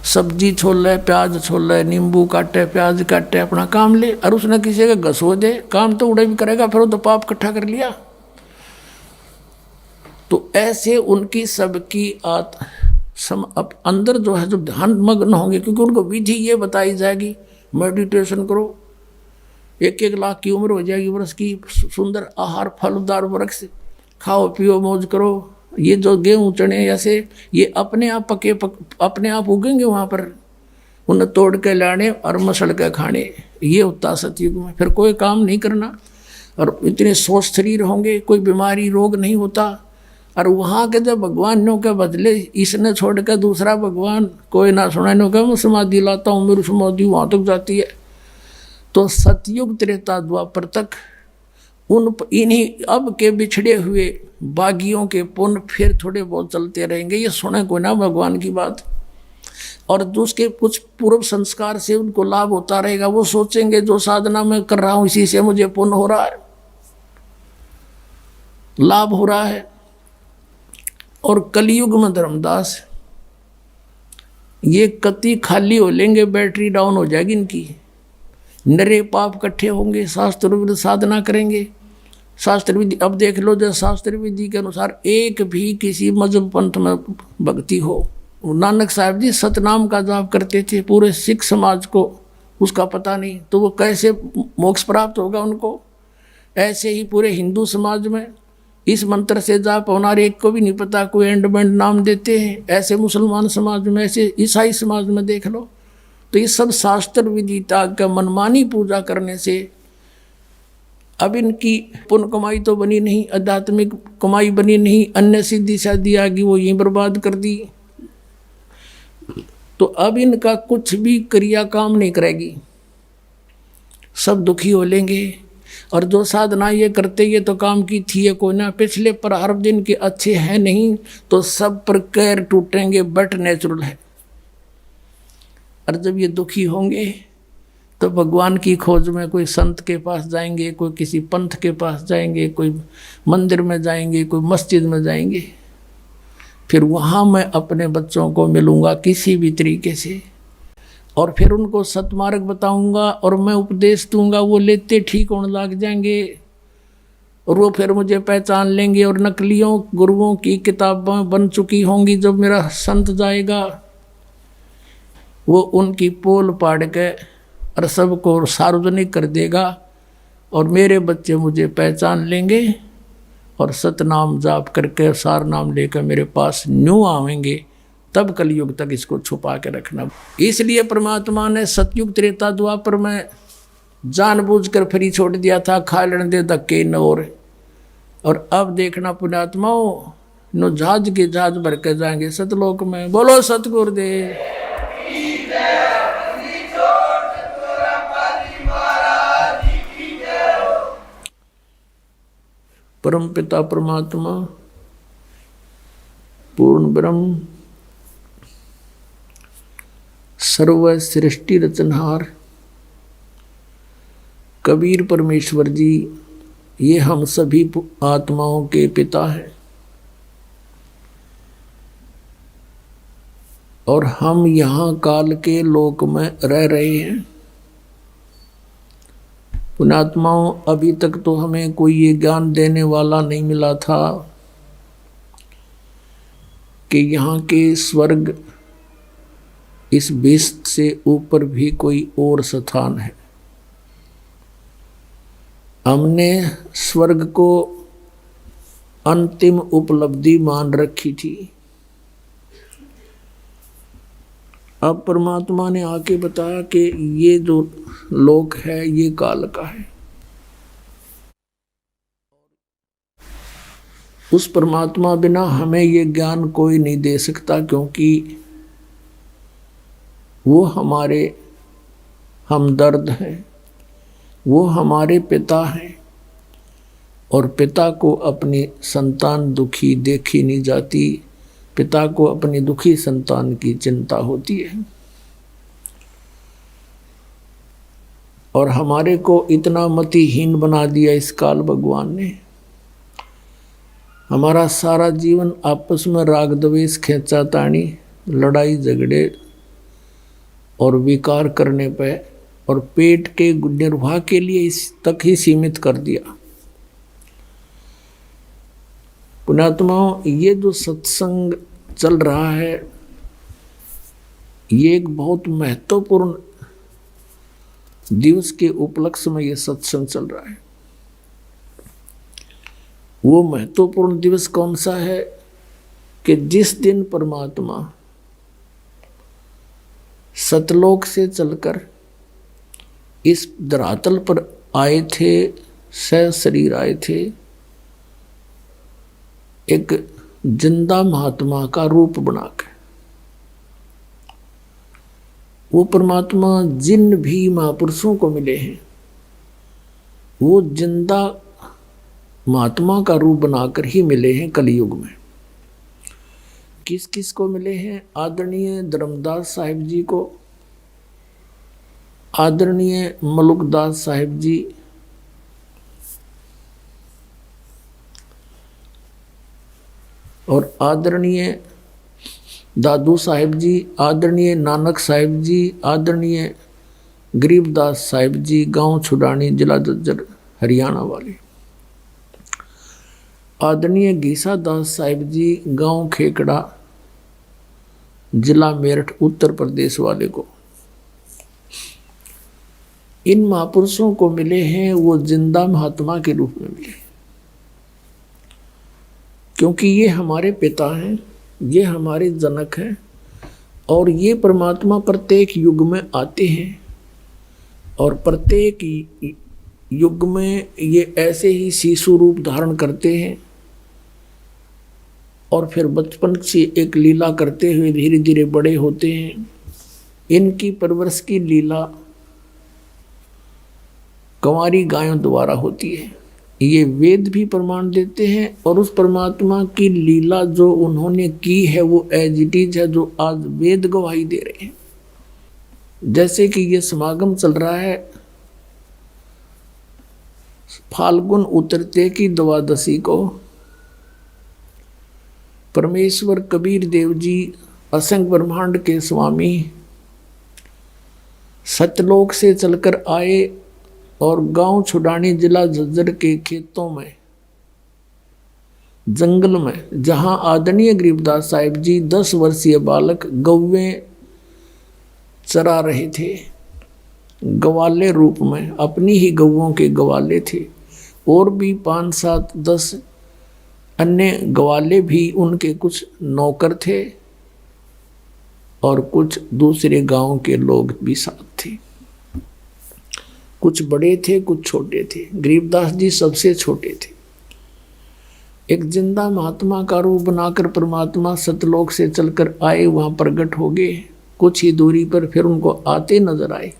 सब्जी छोले, प्याज छोले, नींबू काटे, प्याज काटे, अपना काम ले, और उसने किसी का घसो दे, काम तो उड़े भी करेगा, फिर वो तो पाप इकट्ठा कर लिया। तो ऐसे उनकी सबकी अंदर जो है, जो ध्यान मग्न होंगे, क्योंकि उनको विधि ये बताई जाएगी, मेडिटेशन करो, 1-1 लाख की उम्र हो जाएगी वर्ष की, सुंदर आहार फलदार वृक्ष खाओ पियो मौज करो। ये जो गेहूँ चने ऐसे ये अपने आप पके अपने आप उगेंगे वहाँ पर, उन्हें तोड़ के लाने और मसल के खाने। ये होता सतयुग में। फिर कोई काम नहीं करना, और इतने स्वस्थ शरीर होंगे, कोई बीमारी रोग नहीं होता। और वहाँ के जब भगवानों के बदले इसने छोड़ के दूसरा भगवान कोई ना सुनाने का, मैं समाधि लाता हूँ, मेरी समाधि वहाँ तक जाती है। तो सतयुग त्रेता द्वापर तक इन्हीं अब के बिछड़े हुए बागियों के पुण्य फिर थोड़े बहुत चलते रहेंगे। ये सुने को ना भगवान की बात, और उसके कुछ पूर्व संस्कार से उनको लाभ होता रहेगा। वो सोचेंगे जो साधना मैं कर रहा हूँ इसी से मुझे पुण्य हो रहा है, लाभ हो रहा है। और कलयुग में धर्मदास ये कति खाली हो लेंगे, बैटरी डाउन हो जाएगी इनकी, नरे पाप इकट्ठे होंगे, शास्त्र विधि साधना करेंगे। शास्त्र विधि अब देख लो, जैसे शास्त्र विधि के अनुसार एक भी किसी मजहब पंथ में भक्ति हो। नानक साहब जी सतनाम का जाप करते थे, पूरे सिख समाज को उसका पता नहीं, तो वो कैसे मोक्ष प्राप्त होगा उनको? ऐसे ही पूरे हिंदू समाज में इस मंत्र से जाप होनार एक को भी नहीं पता, कोई एंड बैंड नाम देते हैं। ऐसे मुसलमान समाज में, ऐसे ईसाई समाज में देख लो। तो ये सब शास्त्र विधि त्याग का मनमानी पूजा करने से अब इनकी पुण्य कमाई तो बनी नहीं, आध्यात्मिक कमाई बनी नहीं, अन्य सिद्धि शादी आ गई, वो यहीं बर्बाद कर दी। तो अब इनका कुछ भी क्रिया काम नहीं करेगी, सब दुखी हो लेंगे। और जो साधना ये करते, ये तो काम की थी ये कोई ना, पिछले प्रारब्ध दिन के अच्छे हैं नहीं, तो सब पर कैर टूटेंगे, बट नेचुरल है। और जब ये दुखी होंगे तो भगवान की खोज में कोई संत के पास जाएंगे, कोई किसी पंथ के पास जाएंगे, कोई मंदिर में जाएंगे, कोई मस्जिद में जाएंगे। फिर वहाँ मैं अपने बच्चों को मिलूँगा किसी भी तरीके से, और फिर उनको सतमार्ग बताऊँगा और मैं उपदेश दूँगा, वो लेते ठीक होने लग जाएंगे, और वो फिर मुझे पहचान लेंगे। और नकलियों गुरुओं की किताबें बन चुकी होंगी, जब मेरा संत जाएगा वो उनकी पोल पाड़ के और सबको सार्वजनिक कर देगा और मेरे बच्चे मुझे पहचान लेंगे और सतनाम जाप करके सार नाम लेकर मेरे पास न्यू आवेंगे, तब कलयुग तक इसको छुपा के रखना। इसलिए परमात्मा ने सतयुग त्रेता द्वापर में जानबूझकर फ्री छोड़ दिया था, खा लेने दे धक्के न और अब देखना पुण्यात्माओं नो जहाज के जहाज भर के जाएंगे सतलोक में। बोलो सतगुरुदेव। परम पिता परमात्मा पूर्ण ब्रह्म सर्व सृष्टि रचनहार कबीर परमेश्वर जी, ये हम सभी आत्माओं के पिता हैं और हम यहाँ काल के लोक में रह रहे हैं। पुण्यात्माओं, अभी तक तो हमें कोई ये ज्ञान देने वाला नहीं मिला था कि यहाँ के स्वर्ग इस विश्व से ऊपर भी कोई और स्थान है। हमने स्वर्ग को अंतिम उपलब्धि मान रखी थी। अब परमात्मा ने आके बताया कि ये जो लोक है ये काल का है। उस परमात्मा बिना हमें ये ज्ञान कोई नहीं दे सकता, क्योंकि वो हमारे हमदर्द हैं, वो हमारे पिता हैं और पिता को अपनी संतान दुखी देखी नहीं जाती। पिता को अपनी दुखी संतान की चिंता होती है और हमारे को इतना मतिहीन बना दिया इस काल भगवान ने। हमारा सारा जीवन आपस में राग द्वेष, खींचातानी, लड़ाई झगड़े और विकार करने पे और पेट के निर्वाह के लिए इस तक ही सीमित कर दिया। पुण्यात्माओं, ये जो सत्संग चल रहा है ये एक बहुत महत्वपूर्ण दिवस के उपलक्ष्य में ये सत्संग चल रहा है। वो महत्वपूर्ण दिवस कौन सा है कि जिस दिन परमात्मा सतलोक से चलकर इस धरातल पर आए थे, शरीर आए थे, एक जिंदा महात्मा का रूप बनाकर। वो परमात्मा जिन भी महापुरुषों को मिले हैं वो जिंदा महात्मा का रूप बनाकर ही मिले हैं कलयुग में। किस किस को मिले हैं? आदरणीय धर्मदास साहिब जी को, आदरणीय मलुकदास साहिब जी, और आदरणीय दादू साहिब जी, आदरणीय नानक साहिब जी, आदरणीय गरीबदास साहिब जी, गांव छुडानी, जिला झज्जर, हरियाणा वाले, आदरणीय गीसा दास साहिब जी, गांव खेकड़ा, जिला मेरठ, उत्तर प्रदेश वाले को। इन महापुरुषों को मिले हैं वो जिंदा महात्मा के रूप में मिले, क्योंकि ये हमारे पिता हैं, ये हमारे जनक हैं और ये परमात्मा प्रत्येक युग में आते हैं और प्रत्येक युग में ये ऐसे ही शिशु रूप धारण करते हैं और फिर बचपन से एक लीला करते हुए धीरे धीरे बड़े होते हैं। इनकी परवरिश की लीला कंवारी गायों द्वारा होती है। ये वेद भी प्रमाण देते हैं और उस परमात्मा की लीला जो उन्होंने की है वो एज इट इज है, जो आज वेद गवाही दे रहे हैं। जैसे कि ये समागम चल रहा है फाल्गुन उतरते की द्वादशी को, परमेश्वर कबीर देव जी असंख्य ब्रह्मांड के स्वामी सतलोक से चलकर आए और गांव छुडानी, जिला झज्जर के खेतों में, जंगल में, जहां आदरणीय गरीबदास साहिब जी 10 वर्षीय बालक गौवें चरा रहे थे, गवाले रूप में, अपनी ही गौओं के गवाले थे। और भी 5, 7, 10 अन्य गवाले भी उनके कुछ नौकर थे और कुछ दूसरे गांव के लोग भी साथ थे। कुछ बड़े थे, कुछ छोटे थे। गरीबदास जी सबसे छोटे थे। एक जिंदा महात्मा का रूप बनाकर परमात्मा सतलोक से चलकर आए, वहां प्रकट हो गए। कुछ ही दूरी पर फिर उनको आते नजर आए।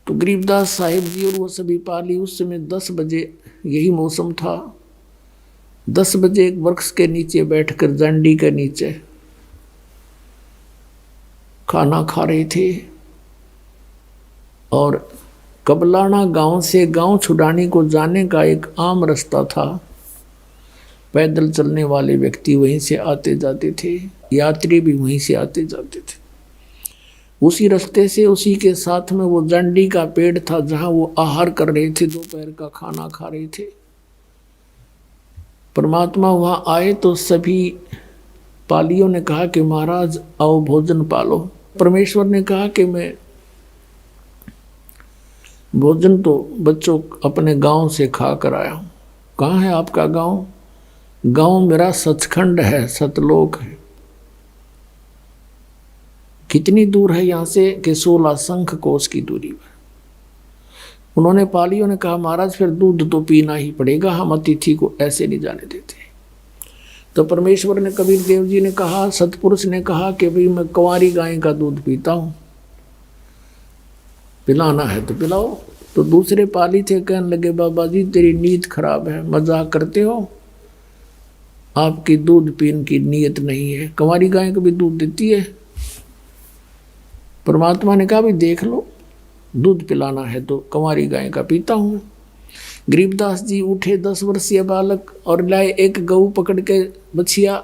तो गरीबदास साहिब जी और वो सभी पाली, उस समय 10 बजे यही मौसम था। 10 बजे एक वृक्ष के नीचे बैठकर जांडी के नीचे खाना खा रहे थे। और कबलाना गांव से गांव छुड़ाने को जाने का एक आम रास्ता था। पैदल चलने वाले व्यक्ति वहीं से आते जाते थे, यात्री भी वहीं से आते जाते थे। उसी रास्ते से, उसी के साथ में वो जांडी का पेड़ था जहां वो आहार कर रहे थे, दोपहर का खाना खा रहे थे। परमात्मा वहां आए तो सभी पालियों ने कहा कि महाराज आओ भोजन पालो। परमेश्वर ने कहा कि मैं भोजन तो बच्चों अपने गांव से खा कर आया हूं। कहाँ है आपका गांव? गांव मेरा सचखंड है, सतलोक है। कितनी दूर है यहाँ से? कि 16 शंख कोस की दूरी पर। उन्होंने पालियों ने कहा महाराज फिर दूध तो पीना ही पड़ेगा, हम अतिथि को ऐसे नहीं जाने देते। तो परमेश्वर ने, कबीर देव जी ने कहा, सतपुरुष ने कहा कि भाई मैं कुंवारी गाय का दूध पीता हूँ, पिलाना है तो पिलाओ। तो दूसरे पाली थे, कहने लगे बाबा जी तेरी नीयत खराब है, मजाक करते हो, आपकी दूध पीने की नीयत नहीं है। कुंवारी गाय को भी दूध देती है। परमात्मा ने कहा भी देख लो, दूध पिलाना है तो कुंवारी गाय का पीता हूँ। गरीबदास जी उठे, 10 वर्षीय बालक, और लाए एक गऊ पकड़ के, बछिया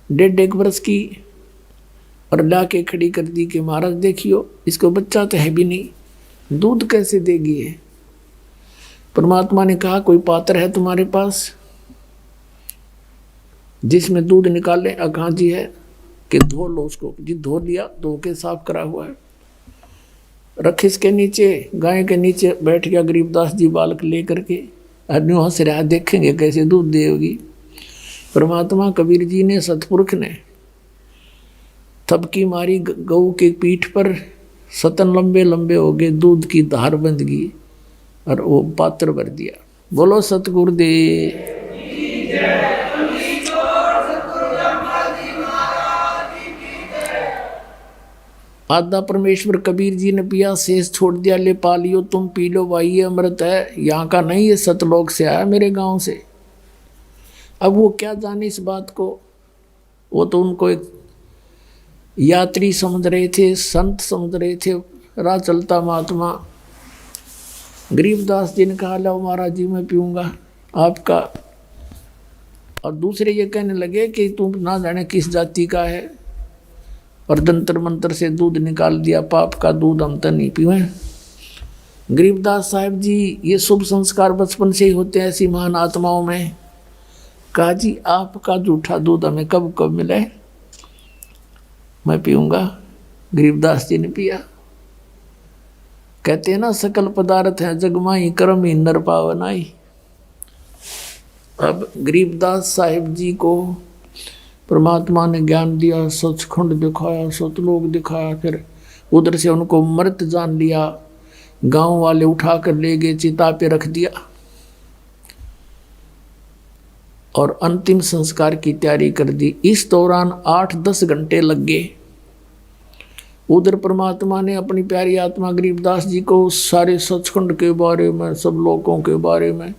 1.5 वर्ष की, और ला के खड़ी कर दी कि महाराज देखियो, इसको बच्चा तो है भी नहीं, दूध कैसे देगी है। परमात्मा ने कहा कोई पात्र है तुम्हारे पास जिसमें दूध निकाले? कहाँ जी है? कि धो लो उसको। जी धो लिया, धो के साफ करा हुआ है, रख इसके नीचे, गाय के नीचे बैठ गया गरीबदास जी बालक लेकर के। आदमी हंस रहा, देखेंगे कैसे दूध देगी। परमात्मा कबीर जी ने, सतपुरुष ने थपकी मारी गऊ के पीठ पर, सतन लंबे लंबे हो गए, दूध की धार बंध गई और वो पात्र भर दिया। बोलो सतगुरुदेव। आधा परमेश्वर कबीर जी ने पिया, शेष छोड़ दिया। ले पा लियो, तुम पी लो भाई, ये अमृत है, यहाँ का नहीं, ये सतलोक से आया, मेरे गांव से। अब वो क्या जाने इस बात को, वो तो उनको एक यात्री समझ रहे थे, संत समझ रहे थे, राह चलता महात्मा। गरीबदास जी ने कहा लो महाराज जी मैं पीऊँगा आपका। और दूसरे ये कहने लगे कि तुम ना जाने किस जाति का है, और जंतर मंतर से दूध निकाल दिया, पाप का दूध हम तो नहीं पीवे। गरीबदास साहिब जी, ये शुभ संस्कार बचपन से ही होते हैं ऐसी महान आत्माओं में। कहा जी आपका जूठा दूध हमें कब कब मिले, मैं पीऊँगा। गरीबदास जी ने पिया। कहते हैं ना सकल पदार्थ है जगमाई, कर्म ही नर पावनाई। अब गरीबदास साहिब जी को परमात्मा ने ज्ञान दिया, सचखंड दिखाया, सतलोक दिखाया, फिर उधर से उनको मृत जान लिया। गांव वाले उठा कर ले गए, चिता पे रख दिया और अंतिम संस्कार की तैयारी कर दी। इस दौरान 8-10 घंटे लग गए। उधर परमात्मा ने अपनी प्यारी आत्मा गरीबदास जी को सारे सचखंड के बारे में, सब लोगों के बारे में,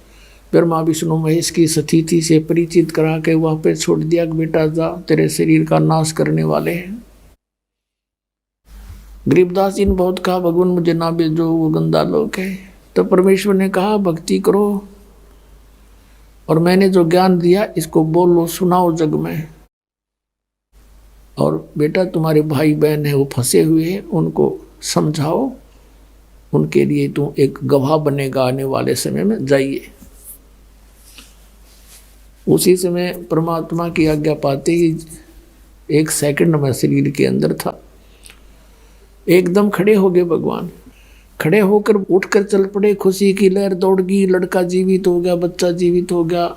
ब्रह्मा विष्णु महेश की स्थिति से परिचित करा के वहाँ पे छोड़ दिया कि बेटा जा, तेरे शरीर का नाश करने वाले हैं। गरीबदास जी ने बहुत कहा भगवान मुझे ना भेजो, वो गंदा लोग है। तो परमेश्वर ने कहा भक्ति करो और मैंने जो ज्ञान दिया इसको बोलो, सुनाओ जग में। और बेटा तुम्हारे भाई बहन है वो फंसे हुए हैं, उनको समझाओ, उनके लिए तुम एक गवाह बनेगा आने वाले समय में, जाइए। उसी समय परमात्मा की आज्ञा पाते ही 1 सेकंड में शरीर के अंदर था। एकदम खड़े हो गए भगवान। खड़े होकर उठकर चल पड़े, खुशी की लहर दौड़ गई, लड़का जीवित हो गया, बच्चा जीवित हो गया।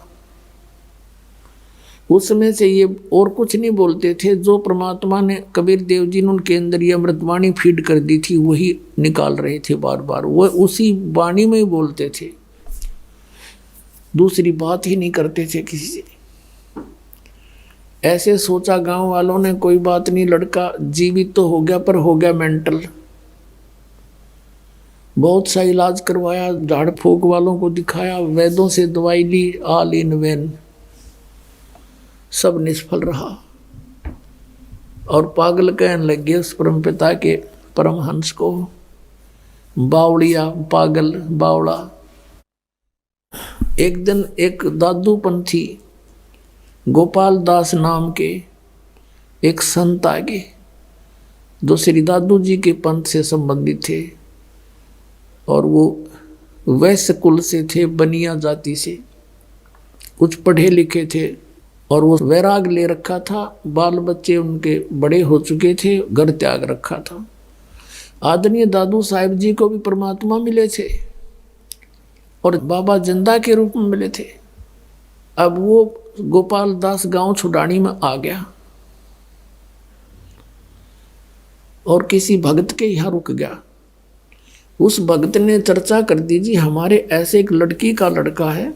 उस समय से ये और कुछ नहीं बोलते थे, जो परमात्मा ने कबीर देव जी ने उनके अंदर ये अमृतवाणी फीड कर दी थी वही निकाल रहे थे बार बार, वो उसी वाणी में ही बोलते थे, दूसरी बात ही नहीं करते थे किसी से। ऐसे सोचा गांव वालों ने कोई बात नहीं, लड़का जीवित तो हो गया पर हो गया मेंटल। बहुत सा इलाज करवाया, झाड़ फूक वालों को दिखाया, वैद्यों से दवाई ली, ऑल इन वेन, सब निष्फल रहा। और पागल कहने लगे उस परमपिता के परमहंस को, बावड़िया, पागल, बावड़ा। एक दिन एक दादू पंथी गोपाल दास नाम के एक संत आगे, जो श्री दादू जी के पंथ से संबंधित थे, और वो वैश्य कुल से थे, बनिया जाति से, कुछ पढ़े लिखे थे, और वो वैराग ले रखा था, बाल बच्चे उनके बड़े हो चुके थे, घर त्याग रखा था। आदरणीय दादू साहिब जी को भी परमात्मा मिले थे और बाबा जिंदा के रूप में मिले थे। अब वो गोपाल दास गांव छुडानी में आ गया और किसी भक्त के यहाँ रुक गया। उस भक्त ने चर्चा कर दी, जी हमारे ऐसे एक लड़की का लड़का है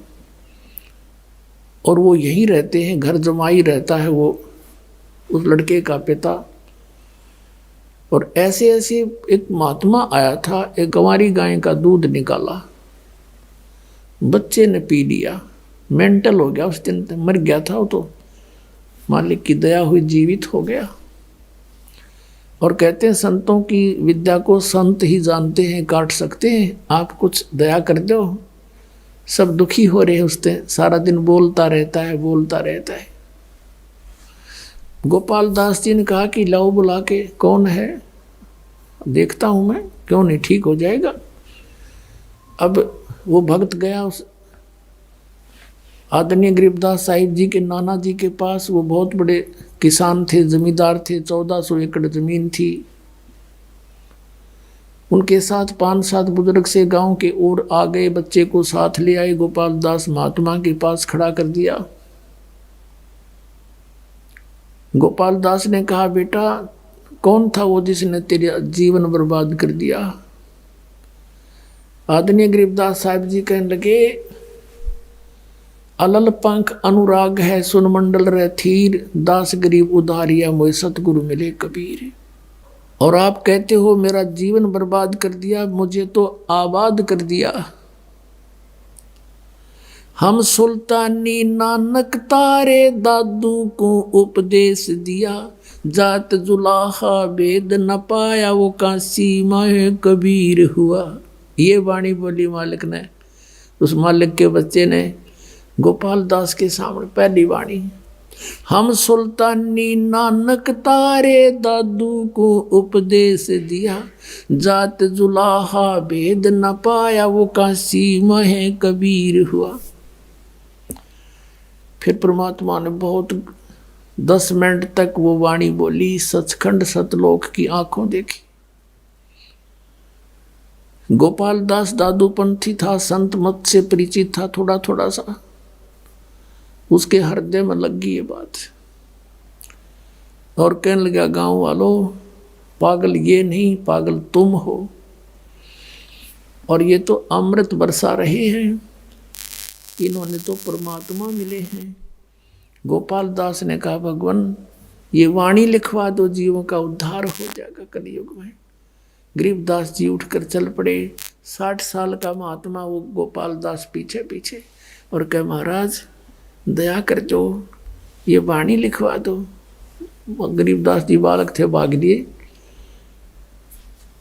और वो यहीं रहते हैं, घर जमाई रहता है वो, उस लड़के का पिता। और ऐसे ऐसे एक महात्मा आया था, एक गंवारी गाय का दूध निकाला, बच्चे ने पी लिया, मेंटल हो गया, उस दिन मर गया था वो, तो मालिक की दया हुई जीवित हो गया। और कहते हैं संतों की विद्या को संत ही जानते हैं, काट सकते हैं, आप कुछ दया कर दो। सब दुखी हो रहे उस दिन, सारा दिन बोलता रहता है, बोलता रहता है। गोपाल दास जी ने कहा कि लाओ बुला के, कौन है देखता हूं मैं, क्यों नहीं ठीक हो जाएगा। अब वो भक्त गया उस आदरणीय गरीबदास साहिब जी के नाना जी के पास। वो बहुत बड़े किसान थे, जमींदार थे, 1400 एकड़ जमीन थी। उनके साथ 5-7 बुजुर्ग से गांव के ओर आ गए, बच्चे को साथ ले आए, गोपाल दास महात्मा के पास खड़ा कर दिया। गोपाल दास ने कहा, बेटा कौन था वो जिसने तेरा जीवन बर्बाद कर दिया। आदरणीय गरीबदास साहिब जी कहने लगे, अलल पंख अनुराग है, सुन मंडल रे थीर, दास गरीब उधारिया मोय सतगुरु मिले कबीर। और आप कहते हो मेरा जीवन बर्बाद कर दिया, मुझे तो आबाद कर दिया। हम सुल्तानी नानक तारे दादू को उपदेश दिया, जात जुलाहा वेद न पाया, वो काशी माए कबीर हुआ। ये वाणी बोली मालिक ने, उस मालिक के बच्चे ने गोपाल दास के सामने पहली वाणी। हम सुल्तानी नानक तारे दादू को उपदेश दिया, जात जुलाहा भेद न पाया, वो काशी महे कबीर हुआ। फिर परमात्मा ने बहुत 10 मिनट तक वो वाणी बोली, सचखंड सतलोक की आंखों देखी। गोपाल दास दादू पंथी था, संत मत से परिचित था थोड़ा थोड़ा सा, उसके हृदय में लग गई ये बात। और कहने लगा, गांव वालों पागल ये नहीं, पागल तुम हो, और ये तो अमृत बरसा रहे हैं, इन्होंने तो परमात्मा मिले हैं। गोपाल दास ने कहा, भगवान ये वाणी लिखवा दो, जीवों का उद्धार हो जाएगा कलयुग में। गरीबदास जी उठकर चल पड़े। 60 साल का महात्मा वो गोपाल दास पीछे पीछे, और कहे, महाराज दया कर दो, ये वाणी लिखवा दो। गरीबदास जी बालक थे, भाग लिए।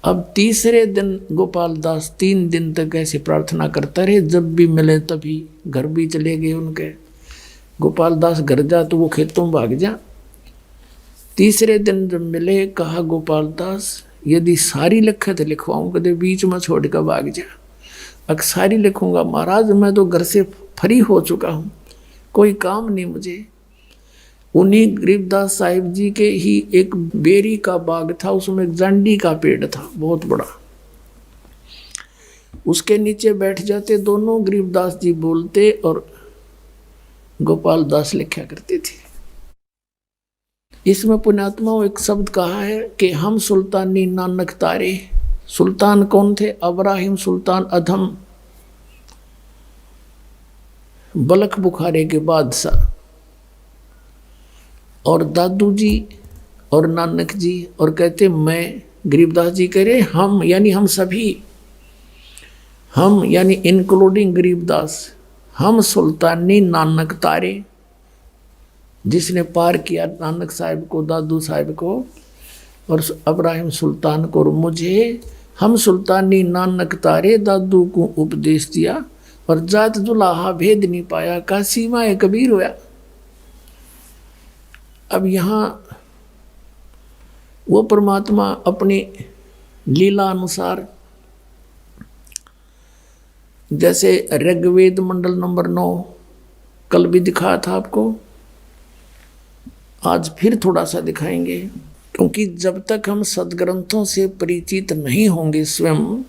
अब तीसरे दिन गोपाल दास 3 दिन तक ऐसे प्रार्थना करता रहे, जब भी मिले तभी। घर भी चले गए उनके। गोपाल दास घर जा तो वो खेतों में भाग जा। तीसरे दिन जब मिले, कहा, गोपाल दास यदि सारी लिखत लिखवाऊं, कदे बीच में छोड़ कर भाग जा। अगर सारी लिखूंगा महाराज, मैं तो घर से फ्री हो चुका हूँ, कोई काम नहीं मुझे। उन्हीं गरीबदास साहिब जी के ही एक बेरी का बाग था, उसमें एक जांडी का पेड़ था बहुत बड़ा। उसके नीचे बैठ जाते दोनों, गरीबदास जी बोलते और गोपाल दास लिखा करते थे। इसमें पुण्यात्माओं एक शब्द कहा है कि हम सुल्तानी नानक तारे। सुल्तान कौन थे? अब्राहिम सुल्तान अधम, बलख बुखारे के बादशाह। और दादू जी और नानक जी, और कहते मैं, गरीबदास जी कह रहे हम, यानी हम सभी, हम यानी इंक्लूडिंग गरीबदास, हम सुल्तानी नानक तारे, जिसने पार किया नानक साहिब को, दादू साहिब को और अब्राहिम सुल्तान को और मुझे, हम सुल्तानी नानक तारे दादू को उपदेश दिया और जात दुलाहा भेद नहीं पाया, का सीमा है कबीर होया। अब यहाँ वो परमात्मा अपनी लीला अनुसार, जैसे ऋग्वेद मंडल नंबर 9 कल भी दिखाया था आपको, आज फिर थोड़ा सा दिखाएंगे, क्योंकि जब तक हम सदग्रंथों से परिचित नहीं होंगे स्वयं,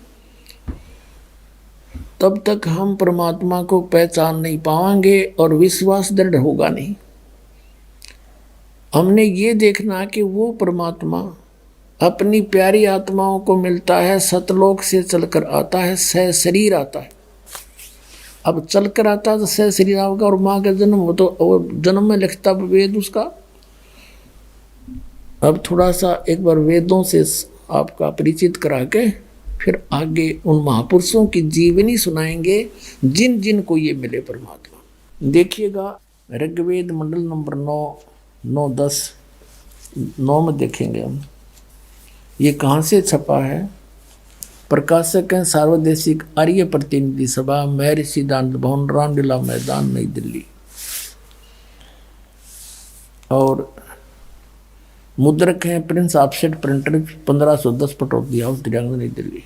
तब तक हम परमात्मा को पहचान नहीं पाएंगे और विश्वास दृढ़ होगा नहीं। हमने ये देखना कि वो परमात्मा अपनी प्यारी आत्माओं को मिलता है, सतलोक से चलकर आता है, सह शरीर आता है। अब चलकर आता है तो सह शरीर होगा, और माँ का जन्म हो तो जन्म में लिखता वेद उसका। अब थोड़ा सा एक बार वेदों से आपका परिचित करा के फिर आगे उन महापुरुषों की जीवनी सुनाएंगे जिन जिन को ये मिले परमात्मा। देखिएगा ऋग्वेद मंडल नंबर 9-10 9 में देखेंगे हम। ये कहाँ से छपा है? प्रकाशक हैं सार्वदेशिक आर्य प्रतिनिधि सभा, महर्षि सिद्धांत भवन, रामलीला मैदान, नई दिल्ली। और मुद्रक हैं Prince offset printer, 1510 Pataudi house, Dirang, नई दिल्ली।